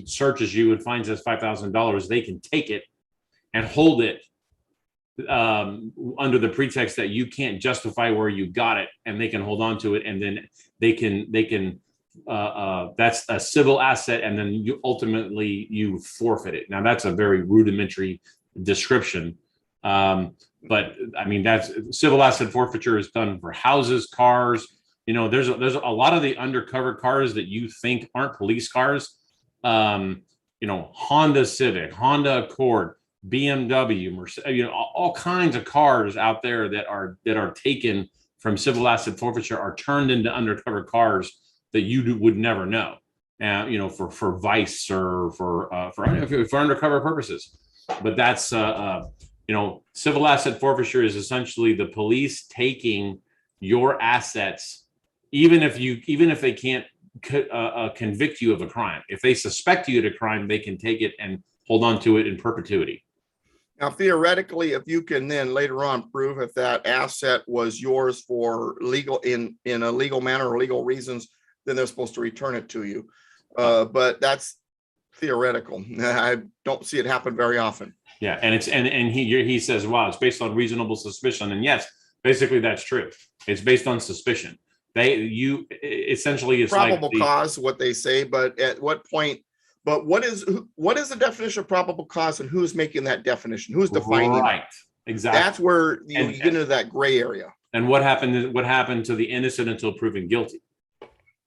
searches you and finds this $5,000. They can take it and hold it under the pretext that you can't justify where you got it, and they can hold on to it, and then they can. That's a civil asset, and then you ultimately forfeit it. Now that's a very rudimentary description, but I mean that's civil asset forfeiture is done for houses, cars. There's a lot of the undercover cars that you think aren't police cars. Honda Civic, Honda Accord, BMW, Mercedes, all kinds of cars out there that are taken from civil asset forfeiture are turned into undercover cars that you would never know, for vice or for undercover purposes. But that's civil asset forfeiture is essentially the police taking your assets, even if they can't convict you of a crime. If they suspect you of a crime, they can take it and hold on to it in perpetuity. Now, theoretically, if you can then later on prove if that asset was yours for legal in a legal manner or legal reasons, then they're supposed to return it to you. But that's theoretical. I don't see it happen very often. Yeah, and he says, wow, it's based on reasonable suspicion. And yes, basically that's true. It's based on suspicion. Essentially it's probable cause, what they say, but at what point? But what is the definition of probable cause, and who's making that definition? Who's defining it? Right, exactly. That's where you get into that gray area. And what happened to the innocent until proven guilty?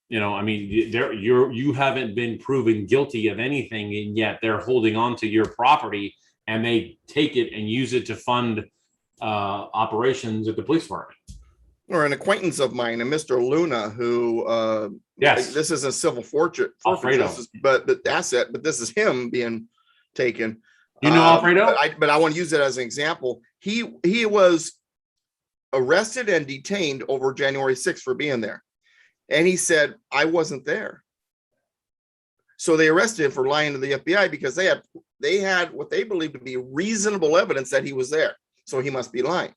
You haven't been proven guilty of anything, and yet they're holding on to your property, and they take it and use it to fund operations at the police department. Or an acquaintance of mine, a Mr. Luna, who yes, this is a civil forfeiture, but the asset, but this is him being taken. Alfredo? But I want to use it as an example. He was arrested and detained over January 6th for being there. And he said, I wasn't there. So they arrested him for lying to the FBI because they had what they believed to be reasonable evidence that he was there. So he must be lying.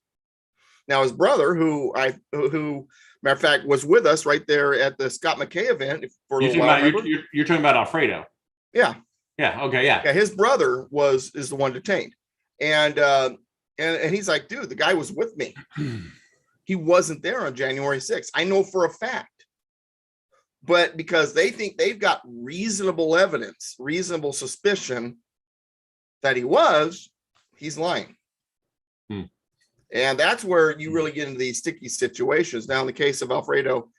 Now, his brother, who matter of fact, was with us right there at the Scott McKay event for a little while. You're talking about Alfredo. Yeah. Yeah. Okay. Yeah. His brother is the one detained. And he's like, dude, the guy was with me. He wasn't there on January 6th. I know for a fact. But because they think they've got reasonable evidence, reasonable suspicion that he's lying. And that's where you really get into these sticky situations. Now, in the case of Alfredo,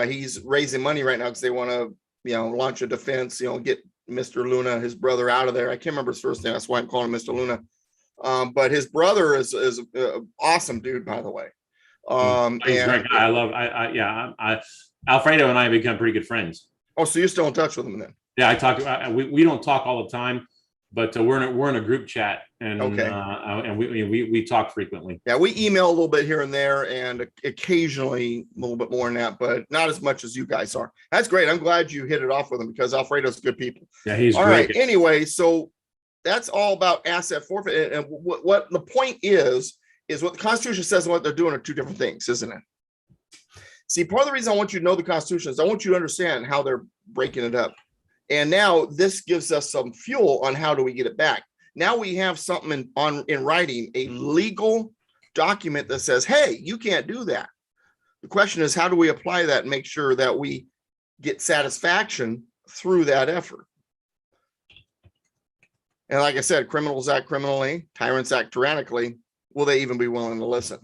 he's raising money right now because they want to, launch a defense, get Mr. Luna, his brother, out of there. I can't remember his first name. That's why I'm calling him Mr. Luna. But his brother is awesome dude, by the way. He's a great guy. Alfredo and I have become pretty good friends. Oh, so you're still in touch with him then? Yeah, I talk. We don't talk all the time, but we're in a group chat, and Okay. And we talk frequently. Yeah, we email a little bit here and there, and occasionally a little bit more than that, but not as much as you guys are. That's great. I'm glad you hit it off with him because Alfredo's good people. Yeah, he's all great. Right. Anyway, so that's all about asset forfeit, and what the point is what the Constitution says and what they're doing are two different things, isn't it? See, part of the reason I want you to know the Constitution is I want you to understand how they're breaking it up. And now this gives us some fuel on how do we get it back. Now we have something in writing, a legal document that says, hey, you can't do that. The question is, how do we apply that and make sure that we get satisfaction through that effort? And like I said, criminals act criminally, tyrants act tyrannically. Will they even be willing to listen?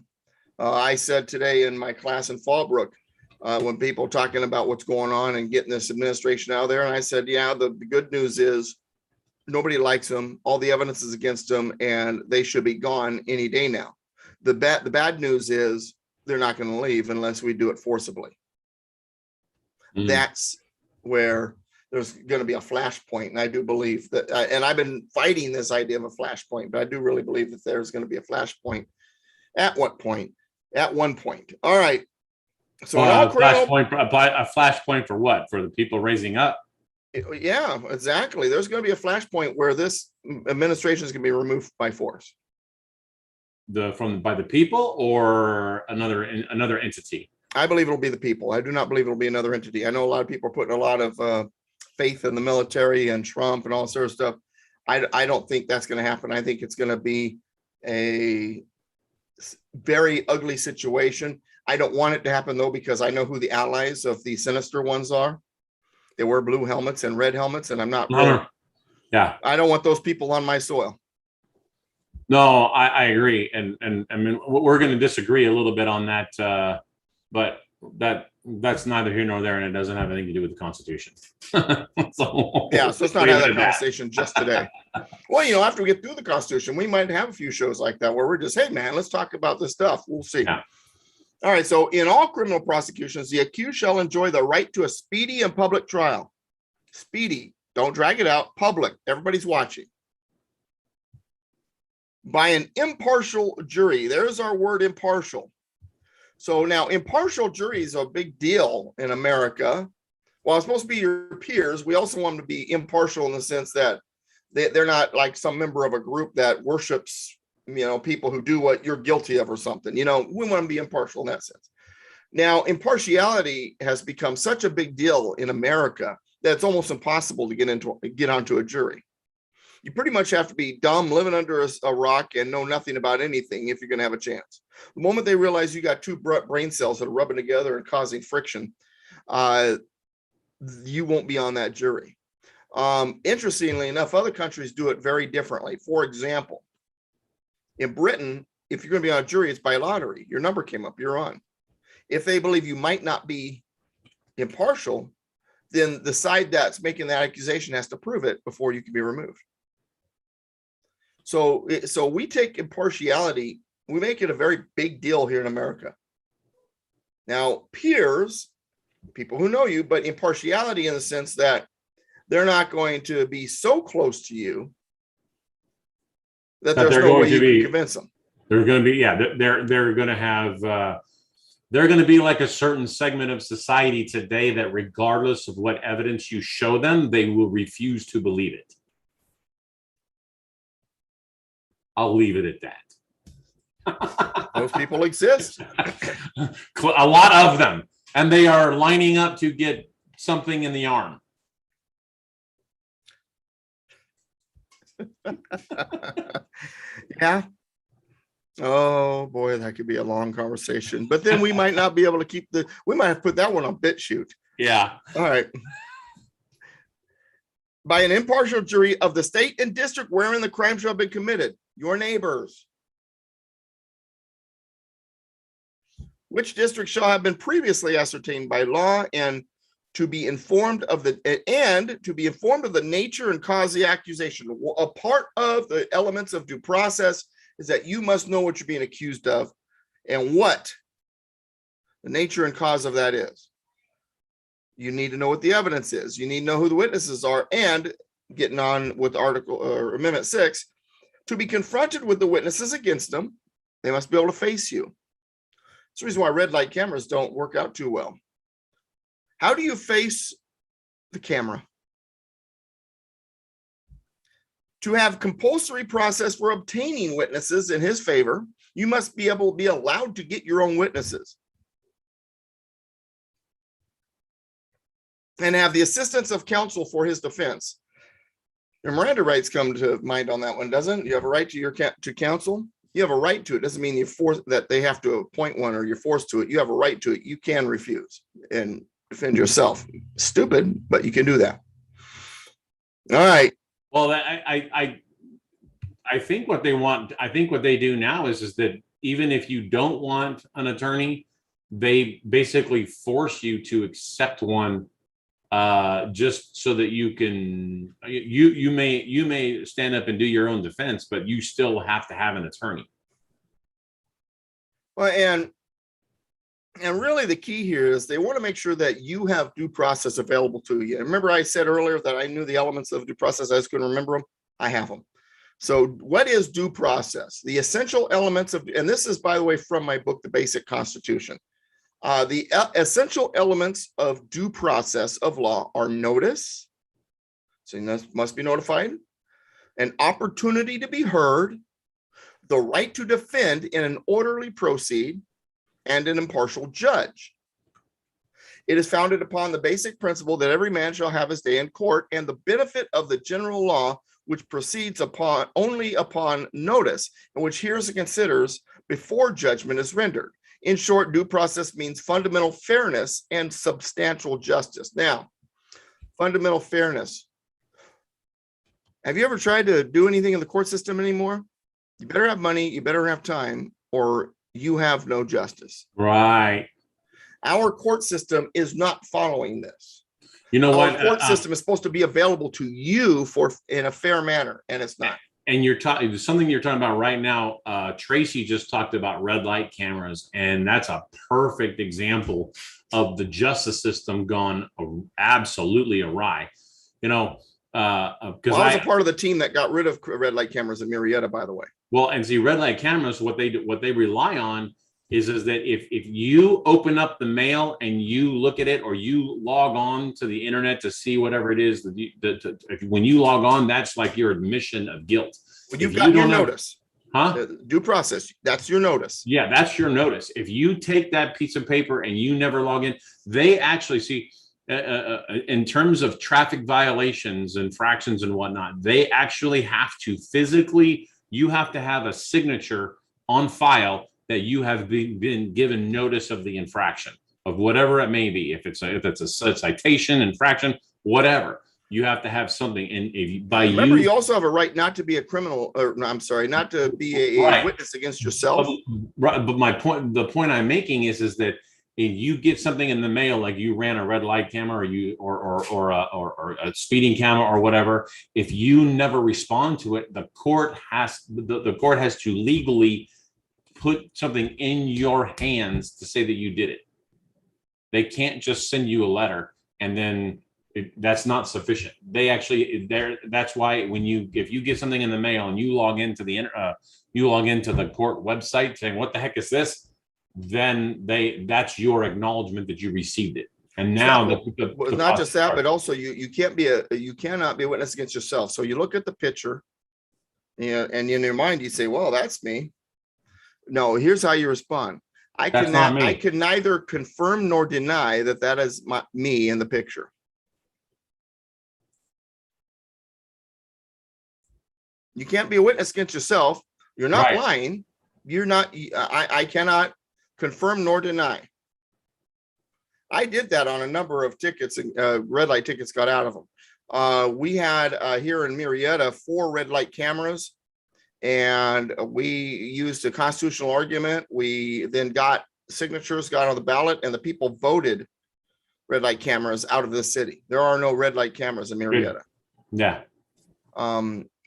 I said today in my class in Fallbrook, when people are talking about what's going on and getting this administration out there, and I said, yeah, the good news is nobody likes them. All the evidence is against them, and they should be gone any day now. The bad news is they're not going to leave unless we do it forcibly. That's where there's going to be a flashpoint. And I do believe that, and I've been fighting this idea of a flashpoint, but I do really believe that there's going to be a flashpoint. At what point? At one point. All right. So a flashpoint for what? For the people raising up? Yeah, exactly. There's going to be a flashpoint where this administration is going to be removed by force. By the people or another entity? I believe it'll be the people. I do not believe it'll be another entity. I know a lot of people are putting a lot of faith in the military and Trump and all sort of stuff. I don't think that's going to happen. I think it's going to be a very ugly situation. I don't want it to happen though, because I know who the allies of the sinister ones are. They wear blue helmets and red helmets, and I'm not. Yeah, I don't want those people on my soil. No, I agree, and I mean we're going to disagree a little bit on that, but that's neither here nor there, and it doesn't have anything to do with the Constitution. So let's not have that conversation just today. Well, after we get through the Constitution, we might have a few shows like that where we're just, hey man, let's talk about this stuff. We'll see. Yeah. All right. So in all criminal prosecutions, the accused shall enjoy the right to a speedy and public trial. Speedy. Don't drag it out. Public. Everybody's watching. By an impartial jury. There's our word, impartial. So now impartial jury is a big deal in America. While it's supposed to be your peers, we also want them to be impartial in the sense that they're not like some member of a group that worships, people who do what you're guilty of or something. We want to be impartial in that sense. Now, impartiality has become such a big deal in America that it's almost impossible to get onto a jury. You pretty much have to be dumb, living under a rock, and know nothing about anything if you're going to have a chance. The moment they realize you got two brain cells that are rubbing together and causing friction, you won't be on that jury. Interestingly enough, other countries do it very differently. For example, in Britain, if you're going to be on a jury, it's by lottery. Your number came up, you're on. If they believe you might not be impartial, then the side that's making that accusation has to prove it before you can be removed. So we take impartiality, we make it a very big deal here in America. Now, peers, people who know you, but impartiality in the sense that they're not going to be so close to you that there's no way you can convince them. They're going to be, they're going to have, they're going to be like a certain segment of society today that regardless of what evidence you show them, they will refuse to believe it. I'll leave it at that. Those people exist. A lot of them. And they are lining up to get something in the arm. Yeah. Oh boy, that could be a long conversation. But then we might not be able to we might have to put that one on BitChute. Yeah. All right. By an impartial jury of the state and district wherein the crime shall have been committed, your neighbors. which district shall have been previously ascertained by law and to be informed of the nature and cause of the accusation. A part of the elements of due process is that you must know what you're being accused of and what the nature and cause of that is. You need to know what the evidence is. You need to know who the witnesses are, and getting on with Article or Amendment 6, to be confronted with the witnesses against them, they must be able to face you. That's the reason why red light cameras don't work out too well. How do you face the camera? To have compulsory process for obtaining witnesses in his favor, you must be allowed to get your own witnesses and have the assistance of counsel for his defense. Your Miranda rights come to mind on that one, doesn't it? You have a right to counsel. You have a right to it. Doesn't mean that they have to appoint one or you're forced to it. You have a right to it. You can refuse and defend yourself. Stupid, but you can do that. All right. Well, I think what they want, I think what they do now is that even if you don't want an attorney, they basically force you to accept one, just so that you can, you may stand up and do your own defense, but you still have to have an attorney. Well, and really the key here is they want to make sure that you have due process available to you. Remember I said earlier that I knew the elements of due process. I just couldn't remember them. I have them. So what is due process? The essential elements of, and this is, by the way, from my book, The Basic Constitution. The essential elements of due process of law are notice, so you must be notified, an opportunity to be heard, the right to defend in an orderly proceed, and an impartial judge. It is founded upon the basic principle that every man shall have his day in court, and the benefit of the general law, which proceeds only upon notice, and which hears and considers before judgment is rendered. In short, due process means fundamental fairness and substantial justice. Now, fundamental fairness. Have you ever tried to do anything in the court system anymore? You better have money, you better have time, or you have no justice. Right. Our court system is not following this. You know what? Our court system is supposed to be available to you in a fair manner, and it's not. And you're talking something you're talking about right now. Tracy just talked about red light cameras, and that's a perfect example of the justice system gone absolutely awry. You know, because I was a part of the team that got rid of red light cameras in Marietta, by the way. Well, and see, red light cameras, what they rely on is that if you open up the mail and you look at it, or you log on to the internet to see whatever it is when you log on, that's like your admission of guilt. Well, you've got your notice. Huh? Due process. That's your notice. Yeah, that's your notice. If you take that piece of paper and you never log in, they actually see, in terms of traffic violations, infractions and whatnot, they actually have to physically, you have to have a signature on file that you have been given notice of the infraction, of whatever it may be. If it's a citation, infraction, whatever, you have to have something. And remember, you also have a right not to be a criminal, or I'm sorry, not to be a witness against yourself. Right. But the point I'm making is that if you get something in the mail, like you ran a red light camera, or a speeding camera or whatever, if you never respond to it, the court has to legally put something in your hands to say that you did it. They can't just send you a letter and then that's not sufficient. They actually, that's why if you get something in the mail and you log into the court website saying, what the heck is this? Then that's your acknowledgement that you received it. And now not just that, but also you cannot be a witness against yourself. So you look at the picture, and in your mind you say, well, that's me. No, here's how you respond. I can neither confirm nor deny that is me in the picture. You can't be a witness against yourself. You're not lying. You're not. I cannot confirm nor deny. I did that on a number of tickets, and red light tickets got out of them. We had here in Marietta 4 red light cameras, and we used a constitutional argument. We then got signatures got on the ballot and the people voted red light cameras out of the city. There are no red light cameras in Murrieta. Yeah.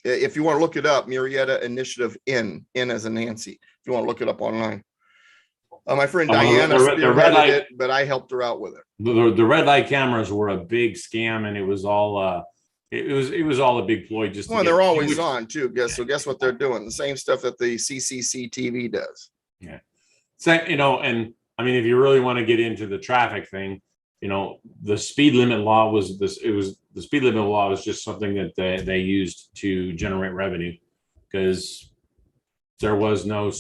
If you want to look it up, Murrieta Initiative N as in Nancy, if you want to look it up online. My friend Oh, well, Diana the red spearheaded light- it, but I helped her out with it. The red light cameras were a big scam, and it was all it was all a big ploy. Just to Well, get- they're always on too. Guess what they're doing? The same stuff that the CCC TV does. So, and I mean, if you really want to get into the traffic thing, the speed limit law was this. It was the speed limit law was just something that they used to generate revenue, because there was no.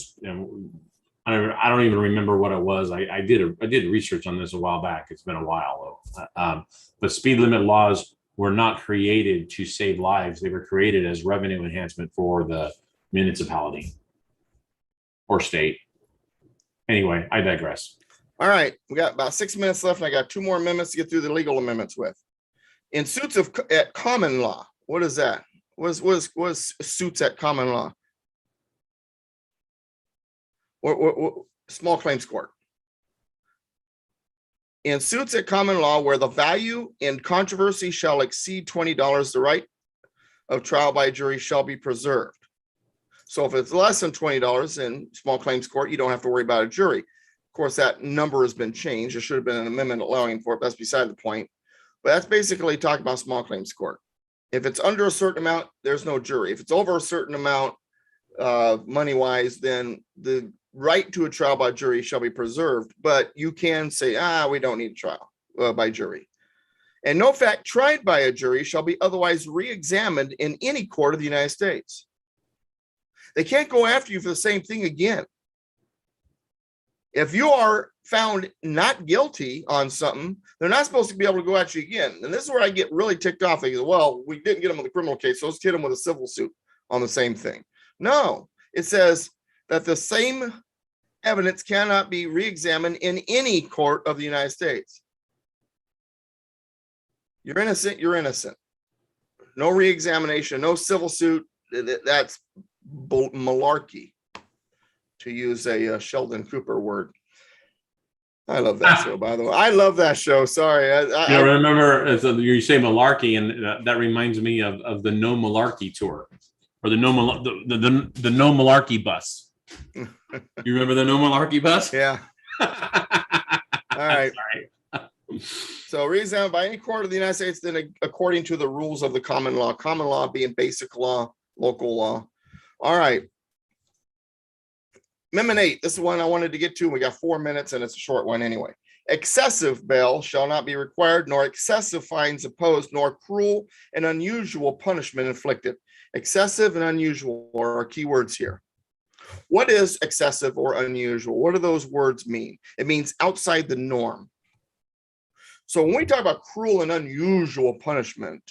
I don't even remember what it was. I did research on this a while back. It's been a while though. The speed limit laws were not created to save lives. They were created as revenue enhancement for the municipality or state. Anyway, I digress. All right, we got about 6 minutes left, and I got 2 more amendments to get through the legal amendments with. In suits at common law, what is that? Was suits at common law? Or small claims court. In suits at common law where the value in controversy shall exceed $20, the right of trial by jury shall be preserved. So if it's less than $20 in small claims court, you don't have to worry about a jury. Of course, that number has been changed. There should have been an amendment allowing for it. That's beside the point. But that's basically talking about small claims court. If it's under a certain amount, there's no jury. If it's over a certain amount, money-wise, then the right to a trial by jury shall be preserved. But you can say, we don't need a trial by jury. And no fact tried by a jury shall be otherwise re-examined in any court of the United States. They can't go after you for the same thing again. If you are found not guilty on something, they're not supposed to be able to go at you again. And this is where I get really ticked off. They go, well, we didn't get them with a criminal case, so let's get them with a civil suit on the same thing. No, it says that the same evidence cannot be re-examined in any court of the United States. You're innocent, you're innocent. No re-examination, no civil suit. That's malarkey, to use a Sheldon Cooper word. I love that show, by the way. I love that show. Sorry. I remember you say malarkey, and that reminds me of the No Malarkey tour, or the No Malarkey bus. You remember the No Malarkey bus? Yeah. All right. Sorry. So re-examined by any court of the United States, then according to the rules of the common law being basic law, local law. All right. Amendment 8, this is one I wanted to get to. We got 4 minutes and it's a short one anyway. Excessive bail shall not be required, nor excessive fines imposed, nor cruel and unusual punishment inflicted. Excessive and unusual are our key words here. What is excessive or unusual? What do those words mean? It means outside the norm. So when we talk about cruel and unusual punishment,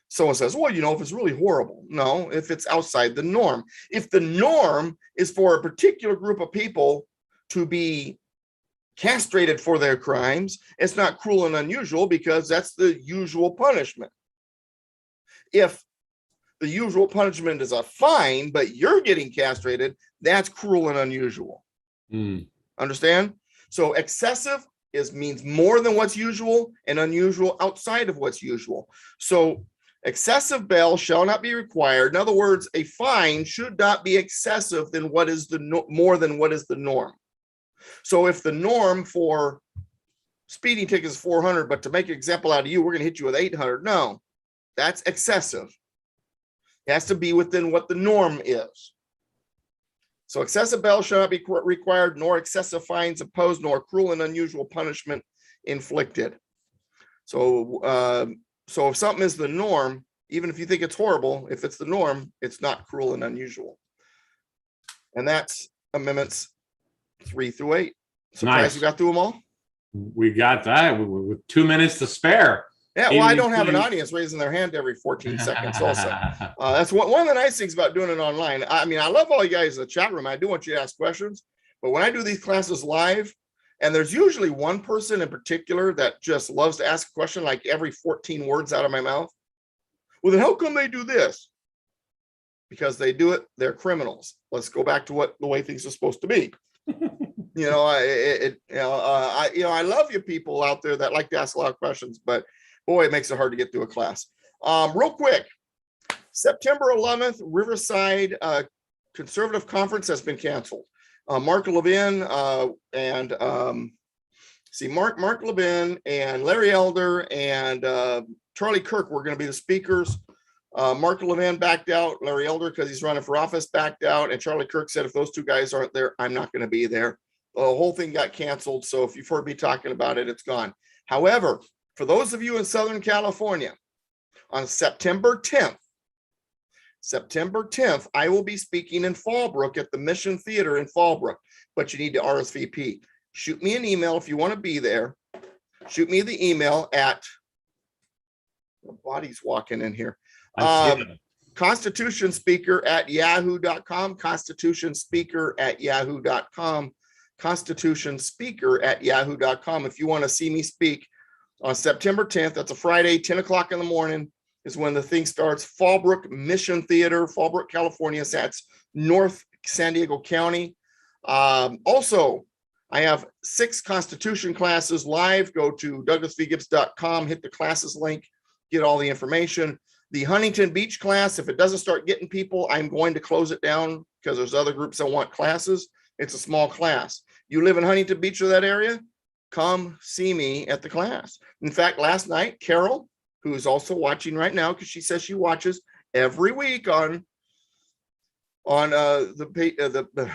someone says, well, if it's really horrible. No, if it's outside the norm. If the norm is for a particular group of people to be castrated for their crimes, it's not cruel and unusual because that's the usual punishment. If the usual punishment is a fine, but you're getting castrated, that's cruel and unusual. Understand? So excessive means more than what's usual, and unusual outside of what's usual. So excessive bail shall not be required. In other words, a fine should not be excessive than what is more than what is the norm. So if the norm for speeding tickets is 400, but to make an example out of you, we're going to hit you with 800. No, that's excessive. It has to be within what the norm is. So excessive bail shall not be required, nor excessive fines imposed, nor cruel and unusual punishment inflicted. So if something is the norm, even if you think it's horrible, if it's the norm, it's not cruel and unusual. And that's amendments 3 through 8. Surprised Nice. you got through them all? We got that with 2 minutes to spare. Yeah, well, I don't have an Even- audience raising their hand every 14 seconds also. That's one of the nice things about doing it online. I mean, I love all you guys in the chat room. I do want you to ask questions, but when I do these classes live, and there's usually one person in particular that just loves to ask a question like every 14 words out of my mouth. Well, then how come they do this? Because they do it, they're criminals. Let's go back to the way things are supposed to be. I love you people out there that like to ask a lot of questions, but boy, it makes it hard to get through a class. Real quick, September 11th, Riverside Conservative Conference has been canceled. Mark Levin and Mark Levin and Larry Elder and Charlie Kirk were going to be the speakers. Mark Levin backed out. Larry Elder, because he's running for office, backed out. And Charlie Kirk said, if those two guys aren't there, I'm not going to be there. The whole thing got canceled. So if you've heard me talking about it, it's gone. However, for those of you in Southern California, on September 10th, I will be speaking in Fallbrook at the Mission Theater in Fallbrook, but you need to RSVP. Shoot me an email if you want to be there. Shoot me the email at, the body's walking in here. Constitution Speaker at yahoo.com, Constitution Speaker at yahoo.com, Constitution Speaker at yahoo.com. If you want to see me speak on September 10th, that's a Friday, 10 o'clock in the morning is when the thing starts. Fallbrook Mission Theater, Fallbrook, California. So that's North San Diego County. Also, I have 6 Constitution classes live. Go to douglasvgibbs.com, hit the classes link, get all the information. The Huntington Beach class, if it doesn't start getting people, I'm going to close it down because there's other groups that want classes. It's a small class. You live in Huntington Beach or that area, come see me at the class. In fact, last night, Carol, who is also watching right now, because she says she watches every week on the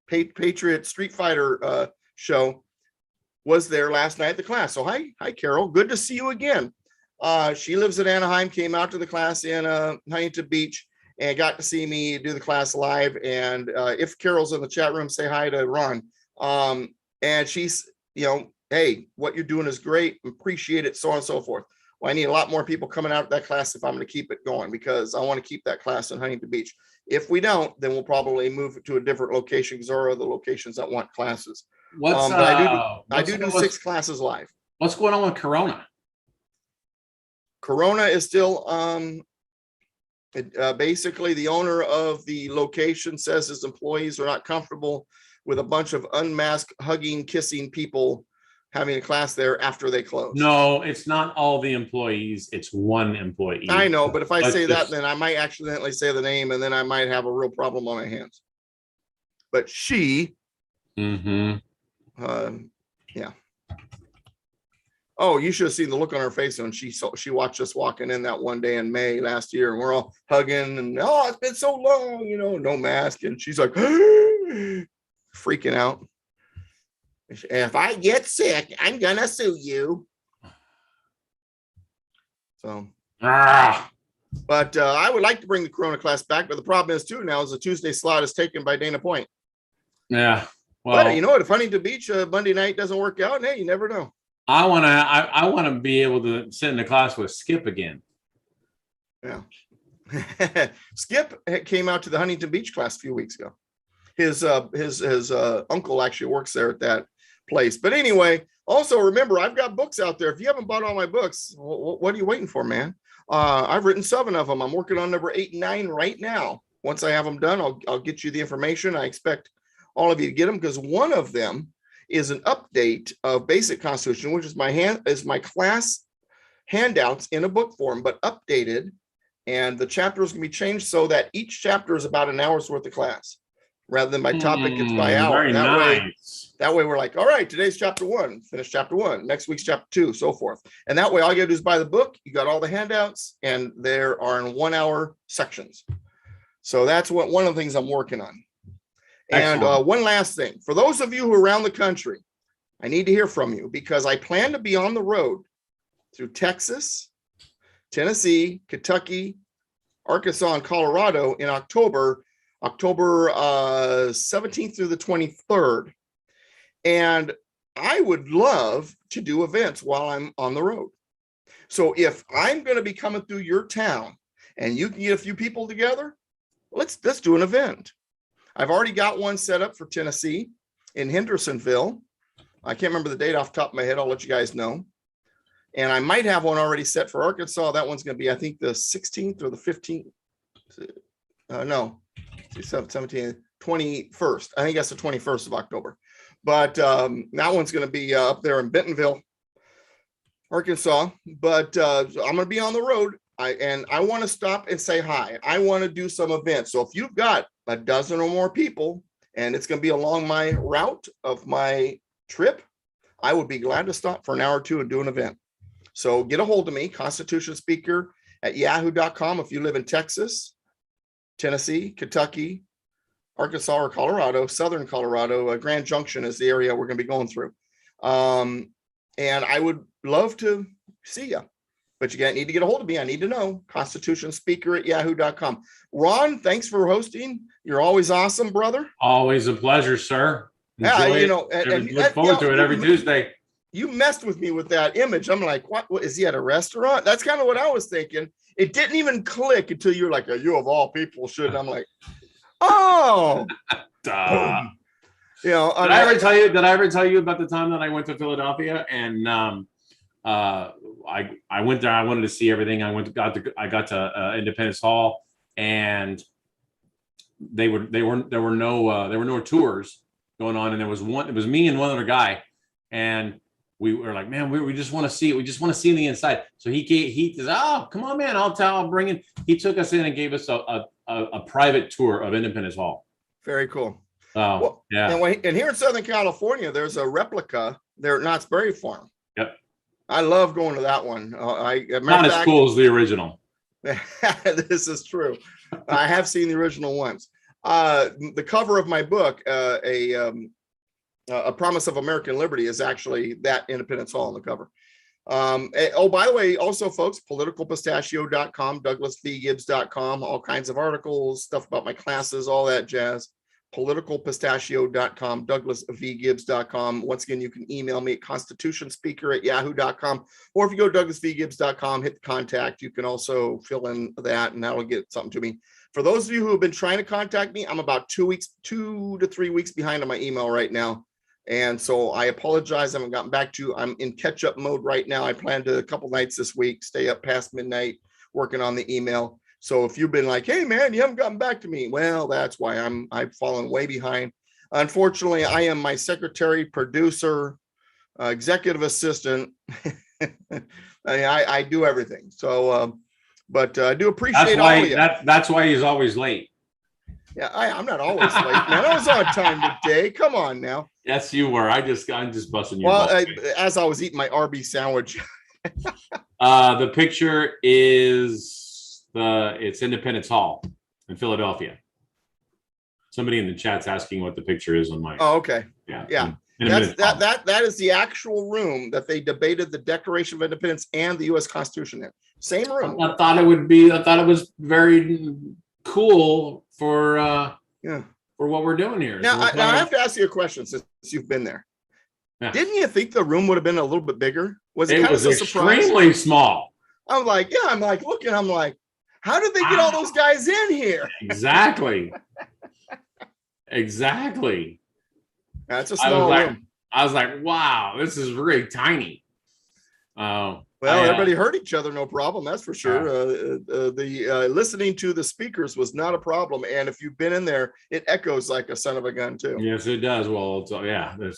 Patriot Street Fighter show, was there last night at the class. So hi Carol, good to see you again. She lives in Anaheim, came out to the class in Huntington Beach and got to see me do the class live. And if Carol's in the chat room, say hi to Ron. And she's, hey, what you're doing is great. Appreciate it, so on and so forth. Well, I need a lot more people coming out of that class if I'm going to keep it going, because I want to keep that class in Huntington Beach. If we don't, then we'll probably move it to a different location because there are other locations that want classes. I do 6 classes live. What's going on with Corona? Corona is still basically the owner of the location says his employees are not comfortable with a bunch of unmasked, hugging, kissing people having a class there after they close. No, it's not all the employees. It's one employee. I know, but if I say that, then I might accidentally say the name and then I might have a real problem on my hands. But she, yeah. Oh, you should have seen the look on her face when she watched us walking in that one day in May last year, and we're all hugging and, oh, it's been so long, no mask. And she's like, freaking out. If I get sick, I'm gonna sue you. So, but I would like to bring the Corona class back, but the problem is too now is the Tuesday slot is taken by Dana Point. Yeah. Well, but you know what? If Huntington Beach Monday night doesn't work out, hey, you never know. I want to be able to sit in the class with Skip again. Yeah. Skip came out to the Huntington Beach class a few weeks ago. His uncle actually works there at that place. But anyway, also remember, I've got books out there. If you haven't bought all my books, what are you waiting for, man? I've written 7 of them. I'm working on number 8 and 9 right now. Once I have them done, I'll get you the information. I expect all of you to get them, because one of them is an update of Basic Constitution, which is my class handouts in a book form, but updated. And the chapters can be changed so that each chapter is about an hour's worth of class. Rather than by topic, it's by hour. That way we're like, all right, today's chapter 1, finish chapter 1, next week's chapter 2, so forth. And that way all you gotta do is buy the book, you got all the handouts, and there are in 1 hour sections. So that's one of the things I'm working on. Excellent. And one last thing, for those of you who are around the country, I need to hear from you, because I plan to be on the road through Texas, Tennessee, Kentucky, Arkansas, and Colorado in October 17th through the 23rd. And I would love to do events while I'm on the road. So if I'm going to be coming through your town and you can get a few people together, let's do an event. I've already got one set up for Tennessee in Hendersonville. I can't remember the date off the top of my head. I'll let you guys know. And I might have one already set for Arkansas. That one's going to be, I think, the 16th or the 15th. No, 17th, 21st. I think that's the 21st of October. But that one's going to be up there in Bentonville, Arkansas. But I'm going to be on the road. I want to stop and say hi. I want to do some events. So if you've got a dozen or more people, and it's going to be along my route of my trip, I would be glad to stop for an hour or two and do an event. So get a hold of me, constitutionspeaker@yahoo.com. If you live in Texas, Tennessee, Kentucky, Arkansas, or Colorado, Southern Colorado, Grand Junction is the area we're going to be going through. And I would love to see you, but you need to get a hold of me. I need to know, constitutionspeaker@yahoo.com. Ron, thanks for hosting. You're always awesome, brother. Always a pleasure, sir. Yeah, Enjoy you it. know, Look forward to it every Tuesday. You messed with me with that image. I'm like, what is he at a restaurant? That's kind of what I was thinking. It didn't even click until you're like, you of all people should. And I'm like, oh, Duh. you know. Did I ever tell you about the time that I went to Philadelphia and I went there. I wanted to see everything. I got to Independence Hall, and there were no tours going on, and there was one. It was me and one other guy, and we were like, man, we just want to see it. We just want to see the inside. So he says, oh, come on, man, I'll bring in. He took us in and gave us a private tour of Independence Hall. Very cool. Oh, well, yeah. And here in Southern California, there's a replica there at Knott's Berry Farm. Yep. I love going to that one. Not as cool as the original. This is true. I have seen the original ones. The cover of my book, A Promise of American Liberty, is actually that Independence Hall on the cover. Oh, by the way, also, folks, politicalpistachio.com, douglasvgibbs.com, all kinds of articles, stuff about my classes, all that jazz. Politicalpistachio.com, douglasvgibbs.com. Once again, you can email me at constitutionspeaker@yahoo.com, or if you go to douglasvgibbs.com, hit the contact. You can also fill in that, and that'll get something to me. For those of you who have been trying to contact me, I'm about 2 to 3 weeks behind on my email right now. And so I apologize. I haven't gotten back to you. I'm in catch-up mode right now. I plan to a couple nights this week, stay up past midnight, working on the email. So if you've been like, hey, man, you haven't gotten back to me, well, that's why I've fallen way behind. Unfortunately, I am my secretary, producer, executive assistant. I do everything. So, but I do appreciate all of you. That's why he's always late. Yeah, I'm not always late, man. I was on time today. Come on now. Yes, you were. I'm just busting your Well, butt. as I was eating my Arby's sandwich. The picture is it's Independence Hall in Philadelphia. Somebody in the chat's asking what the picture is on my. Oh, okay. Yeah. That is the actual room that they debated the Declaration of Independence and the U.S. Constitution in. Same room. I thought it was very cool for what we're doing here. Now, I have to ask you a question since you've been there. Yeah. Didn't you think the room would have been a little bit bigger? Was it kind was of a surprise? Extremely small. I'm like, looking, I'm like, how did they get all those guys in here? Exactly. Exactly. That's a small room. I was like, wow, this is really tiny. Well, everybody heard each other, no problem. That's for sure. The listening to the speakers was not a problem, and if you've been in there, it echoes like a son of a gun too. Yes, it does. Well,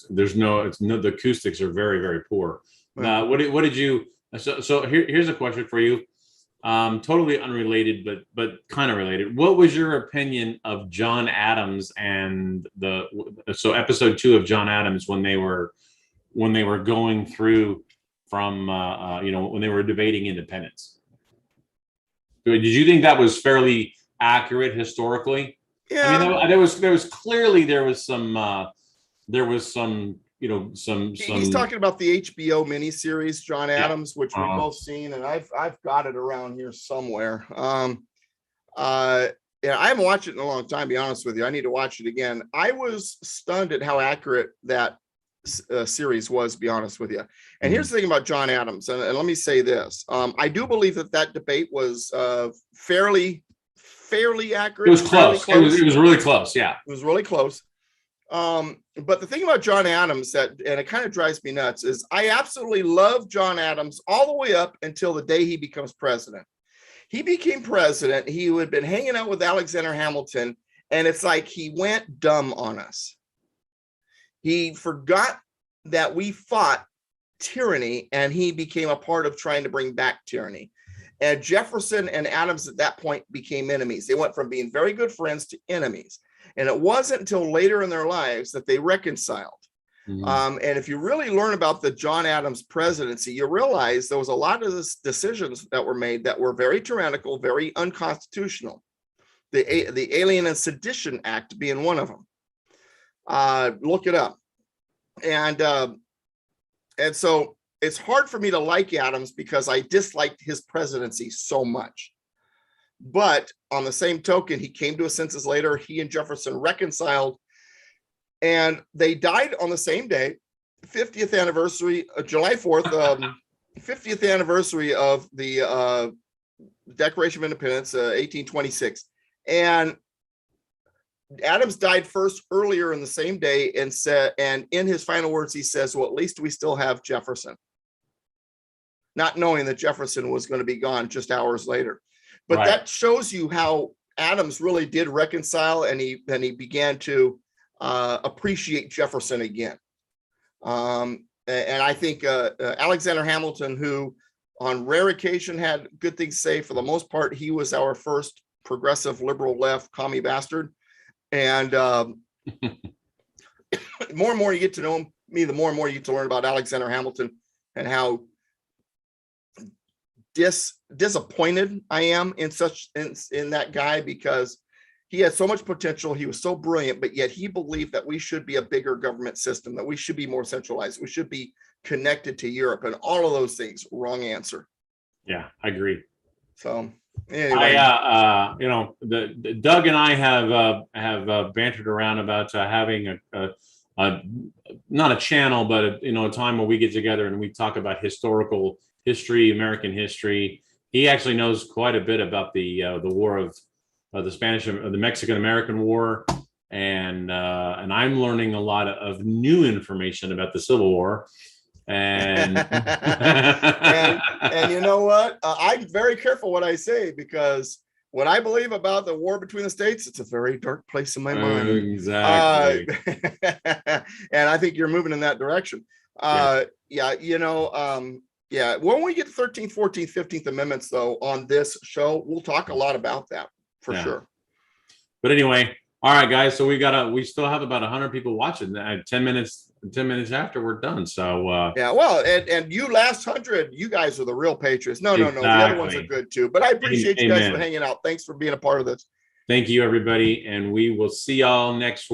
there's no the acoustics are very, very poor. What did you? So here's a question for you. Totally unrelated, but kind of related. What was your opinion of John Adams and episode 2 of John Adams when they were going through from when they were debating independence? Did you think that was fairly accurate historically? Yeah, I mean, there was clearly some. He's talking about the HBO miniseries John Adams, which we've both seen, and I've got it around here somewhere. I haven't watched it in a long time, to be honest with you. I need to watch it again. I was stunned at how accurate that series was, to be honest with you. And here's the thing about John Adams, and let me say this: I do believe that debate was fairly accurate. It was close. It was really close. Yeah, it was really close. But the thing about John Adams and it kind of drives me nuts, is I absolutely love John Adams all the way up until the day he becomes president. He became president. He had been hanging out with Alexander Hamilton, And it's like he went dumb on us. He forgot that we fought tyranny, and he became a part of trying to bring back tyranny. And Jefferson and Adams at that point became enemies. They went from being very good friends to enemies. And it wasn't until later in their lives that they reconciled. And if you really learn about the John Adams presidency, you realize there was a lot of decisions that were made that were very tyrannical, very unconstitutional. The Alien and Sedition Act being one of them. Look it up. And so it's hard for me to like Adams because I disliked his presidency so much. But on the same token, he came to his senses later. He and Jefferson reconciled, and they died on the same day, 50th anniversary, July 4th, 50th anniversary of the Declaration of Independence, 1826. And Adams died first earlier in the same day, and in his final words, he says, well, at least we still have Jefferson. Not knowing that Jefferson was going to be gone just hours later. But Right. that shows you how Adams really did reconcile, and he began to appreciate Jefferson again. And I think Alexander Hamilton, who on rare occasion had good things to say, for the most part, he was our first progressive liberal left commie bastard. And more and more you get to know me, the more and more you get to learn about Alexander Hamilton and how disappointed I am in that guy, because he had so much potential. He was so brilliant, but yet he believed that we should be a bigger government system, that we should be more centralized. We should be connected to Europe, and all of those things. Wrong answer. Yeah, I agree. So anyway, the Doug and I have bantered around about having a not a channel, but a time where we get together and we talk about historical history, American history. He actually knows quite a bit about the war of the Mexican American War, and I'm learning a lot of new information about the Civil War. And and you know what? I'm very careful what I say, because what I believe about the war between the states, it's a very dark place in my mind. Exactly. And I think you're moving in that direction. Yeah. When we get to 13th, 14th, 15th Amendments, though, on this show, we'll talk a lot about that for sure. But anyway, all right, guys. So we still have about 100 people watching. 10 minutes after we're done. So yeah, well, and you last 100, you guys are the real patriots. No, the other ones are good too. But I appreciate you guys for hanging out. Thanks for being a part of this. Thank you, everybody, and we will see y'all next week.